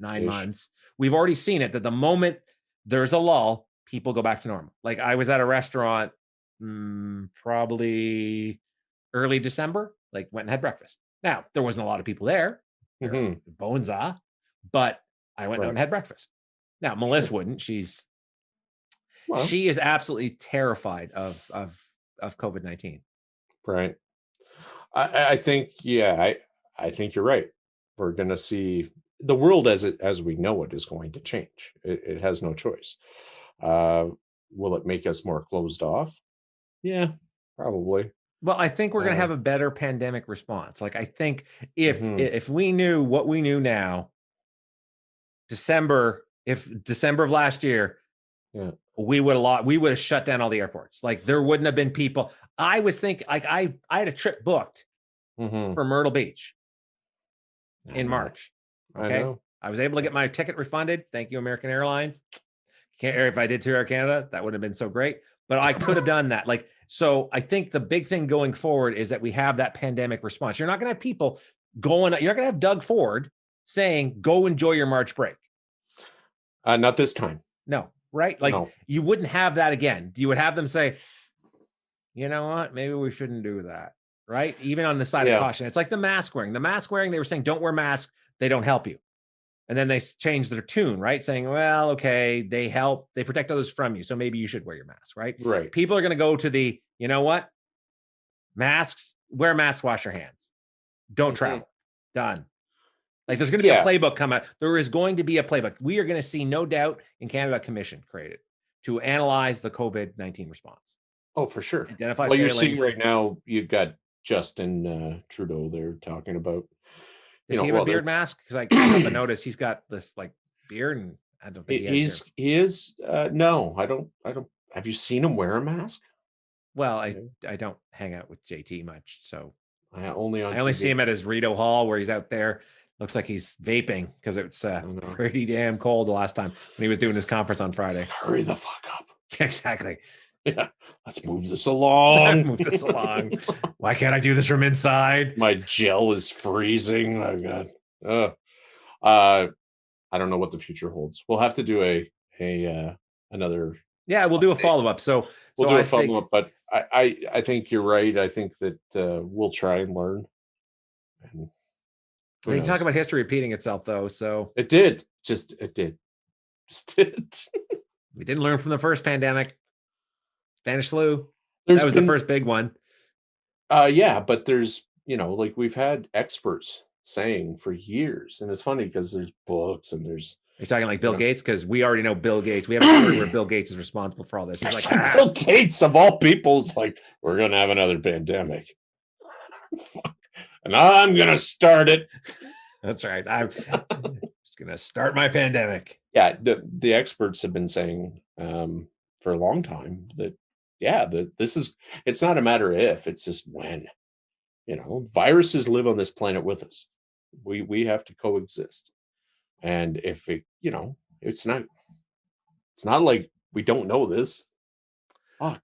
Speaker 2: 9 months, we've already seen it, that the moment there's a lull, people go back to normal. Like I was at a restaurant probably early December, like went and had breakfast. Now, there wasn't a lot of people there, bones are, but I went out and had breakfast. Now, Melissa wouldn't. She is absolutely terrified of COVID-19.
Speaker 1: Right. I think, I think you're right. We're going to see the world as we know it is going to change. It has no choice. Will it make us more closed off? Yeah, probably.
Speaker 2: Well, I think we're going to have a better pandemic response. Like I think if we knew what we knew now, December of last year, we would have shut down all the airports. Like there wouldn't have been people. I was thinking, like I had a trip booked for Myrtle Beach in March. Okay, I was able to get my ticket refunded. Thank you, American Airlines. If I did to Air Canada, that would have been so great. But I could have done that. Like, so I think the big thing going forward is that we have that pandemic response. You're not going to have people you're not going to have Doug Ford saying, go enjoy your March break.
Speaker 1: Not this time.
Speaker 2: No, right? Like you wouldn't have that again. You would have them say, you know what? Maybe we shouldn't do that. Right? Even on the side of caution. It's like the mask wearing. The mask wearing, they were saying, don't wear masks. They don't help you. And then they changed their tune, right? Saying, well, okay, they help, they protect others from you. So maybe you should wear your mask, right?
Speaker 1: Right.
Speaker 2: People are going to go to the, you know what? Masks, wear masks, wash your hands. Don't travel. Done. Like there's going to be a playbook come out. There is going to be a playbook. We are going to see, no doubt, in Canada, a commission created to analyze the COVID-19 response.
Speaker 1: Oh, for sure.
Speaker 2: Identify
Speaker 1: Well, you're
Speaker 2: failings.
Speaker 1: seeing right now, you've got Justin Trudeau there talking about,
Speaker 2: Does he have a beard mask? Because I can't help but notice he's got this like beard, and I don't think
Speaker 1: he is. No, I don't. Have you seen him wear a mask?
Speaker 2: Well, I don't hang out with JT much, so
Speaker 1: I only
Speaker 2: see him at his Rideau Hall where he's out there. Looks like he's vaping because it's pretty damn cold the last time when he was doing his conference on Friday.
Speaker 1: Like, hurry the fuck up.
Speaker 2: Exactly.
Speaker 1: Yeah. Let's move this along.
Speaker 2: Move this along. Why can't I do this from inside?
Speaker 1: My gel is freezing. Oh God. I don't know what the future holds. We'll have to do another.
Speaker 2: Yeah, we'll do a follow-up. So
Speaker 1: we'll do a follow-up, but I think you're right. I think that we'll try and learn. And
Speaker 2: we can talk about history repeating itself, though. So
Speaker 1: it did. It did.
Speaker 2: We didn't learn from the first pandemic. Spanish flu. That was the first big one.
Speaker 1: Yeah, but there's, like we've had experts saying for years, and it's funny because there's books and there's.
Speaker 2: You're talking like Bill Gates, because we already know Bill Gates. We haven't heard where Bill Gates is responsible for all this. He's like,
Speaker 1: Bill Gates of all people is like, we're going to have another pandemic. And I'm going to start it.
Speaker 2: That's right. I'm just going to start my pandemic.
Speaker 1: Yeah, the experts have been saying for a long time that, it's not a matter of if, it's just when. Viruses live on this planet with us. We have to coexist. And if it's not like we don't know this. Fuck.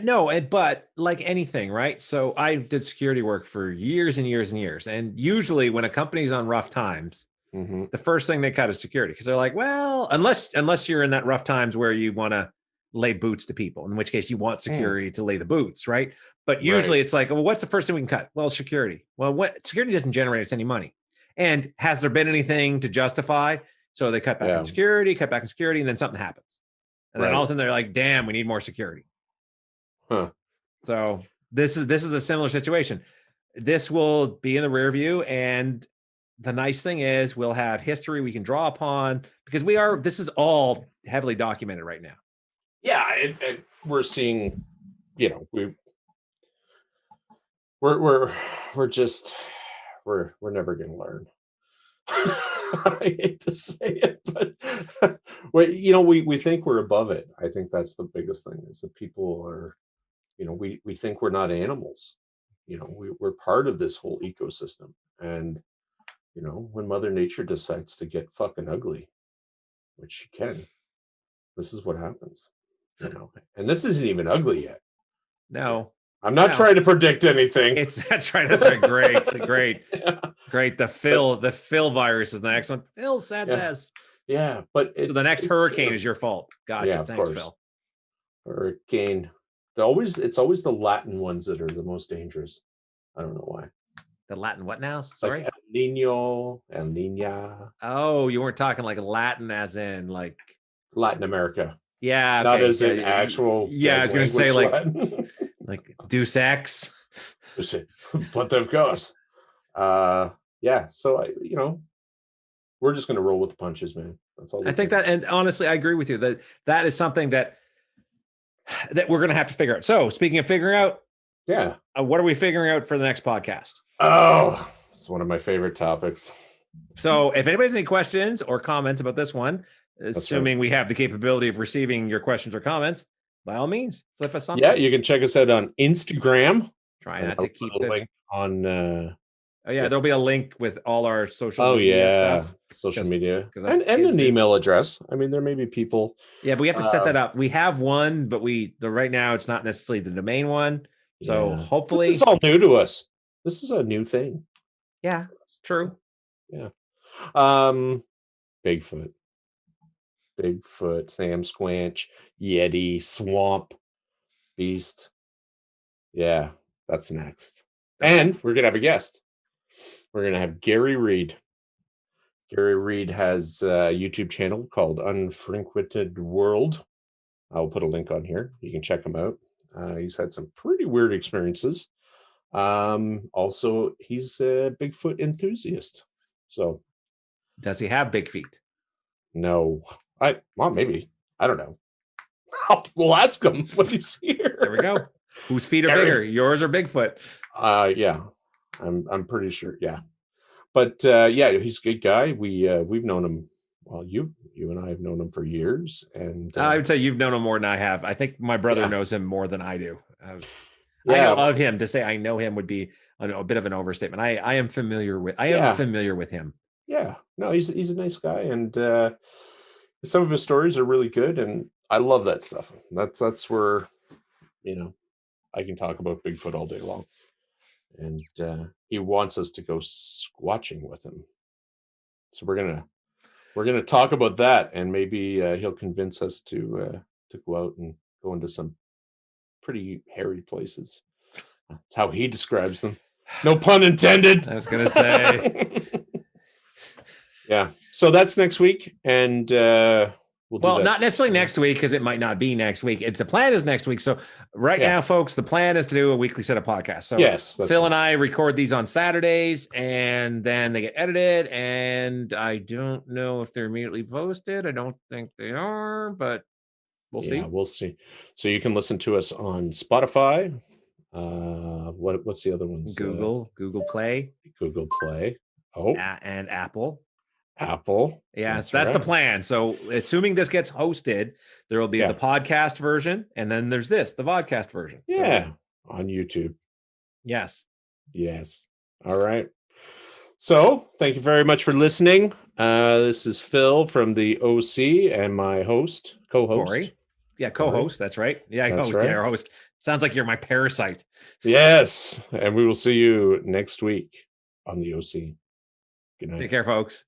Speaker 2: No, but like anything, right? So I did security work for years and years and years. And usually when a company's on rough times, the first thing they cut is security, because they're like, well, unless you're in that rough times where you want to lay boots to people, in which case you want security to lay the boots, right? But usually it's like, well, what's the first thing we can cut? Well, security. Well, what security doesn't generate us any money. And has there been anything to justify? So they cut back on security, and then something happens. And then all of a sudden they're like, damn, we need more security.
Speaker 1: Huh.
Speaker 2: So this is a similar situation. This will be in the rear view. And the nice thing is we'll have history we can draw upon, because this is all heavily documented right now.
Speaker 1: Yeah. And we're seeing, we're just, we're never going to learn. I hate to say it, but we think we're above it. I think that's the biggest thing, is that people are, we think we're not animals. We're part of this whole ecosystem. And, when Mother Nature decides to get fucking ugly, which she can, this is what happens. And this isn't even ugly yet.
Speaker 2: No.
Speaker 1: I'm not trying to predict anything.
Speaker 2: That's right. Great. Yeah. Great. The Phil virus is the next one. Phil said this.
Speaker 1: Yeah, but
Speaker 2: so the next hurricane is your fault. Gotcha.
Speaker 1: Yeah,
Speaker 2: thanks,
Speaker 1: course.
Speaker 2: Phil.
Speaker 1: Hurricane. It's always the Latin ones that are the most dangerous. I don't know why.
Speaker 2: The Latin what now? Sorry.
Speaker 1: Like El Nino, El Nina.
Speaker 2: Oh, you weren't talking like Latin as in like
Speaker 1: Latin America.
Speaker 2: Yeah.
Speaker 1: Okay. Not as in actual.
Speaker 2: Yeah, I was going to say like Deus Ex.
Speaker 1: But of course. Yeah. So we're just going to roll with the punches, man. That's all.
Speaker 2: I think that, and honestly, I agree with you that is something that we're going to have to figure out. So speaking of figuring out, what are we figuring out for the next podcast?
Speaker 1: Oh, it's one of my favorite topics.
Speaker 2: So if anybody has any questions or comments about this one, assuming we have the capability of receiving your questions or comments, by all means, flip us on.
Speaker 1: Yeah, you can check us out on Instagram.
Speaker 2: Try not to keep the
Speaker 1: link on.
Speaker 2: There'll be a link with all our social media stuff.
Speaker 1: Social media, and an email address. I mean, there may be people.
Speaker 2: Yeah, but we have to set that up. We have one, but right now it's not necessarily the domain one. So hopefully,
Speaker 1: it's all new to us. This is a new thing.
Speaker 2: Yeah, true.
Speaker 1: Yeah. Bigfoot, Sam Squanch, Yeti, Swamp, Beast. Yeah, that's next. And we're going to have a guest. We're going to have Gary Reed. Gary Reed has a YouTube channel called Unfrequented World. I'll put a link on here. You can check him out. He's had some pretty weird experiences. Also, he's a Bigfoot enthusiast. So
Speaker 2: Does he have big feet?
Speaker 1: No. Well, maybe. I don't know. We'll ask him when he's here.
Speaker 2: There we go. Whose feet are bigger, yours or Bigfoot?
Speaker 1: Yeah. I'm pretty sure. Yeah. But yeah, he's a good guy. We've known him. Well, you and I have known him for years, and
Speaker 2: I would say you've known him more than I have. I think my brother
Speaker 1: Yeah.
Speaker 2: knows him more than I do. I
Speaker 1: yeah,
Speaker 2: know of him. To say I know him would be a bit of an overstatement. I am familiar with. I am
Speaker 1: Yeah.
Speaker 2: familiar with him.
Speaker 1: yeah. No, he's a nice guy, and some of his stories are really good, and I love that stuff. That's where I can talk about Bigfoot all day long, and he wants us to go squatching with him. So we're gonna talk about that, and maybe he'll convince us to go out and go into some pretty hairy places. That's how he describes them. No pun intended.
Speaker 2: I was gonna say.
Speaker 1: Yeah. So that's next week, and we'll do that.
Speaker 2: Not necessarily next week, because it might not be next week. The plan is next week. So now, folks, the plan is to do a weekly set of podcasts. So
Speaker 1: yes,
Speaker 2: Phil and I record these on Saturdays, and then they get edited. And I don't know if they're immediately posted. I don't think they are, but we'll see.
Speaker 1: We'll see. So you can listen to us on Spotify. What's the other ones?
Speaker 2: Google Play.
Speaker 1: Google Play. Oh,
Speaker 2: and Apple.
Speaker 1: Yes,
Speaker 2: that's the plan. So assuming this gets hosted, there will be the podcast version, and then there's the vodcast version.
Speaker 1: Yeah, on YouTube.
Speaker 2: Yes.
Speaker 1: All right. So thank you very much for listening. This is Phil from the OC and my co-host.
Speaker 2: Corey. Yeah, co-host. That's right. Yeah, host. Right. Yeah, host. Sounds like you're my parasite.
Speaker 1: Yes. And we will see you next week on the OC. Good night.
Speaker 2: Take care, folks.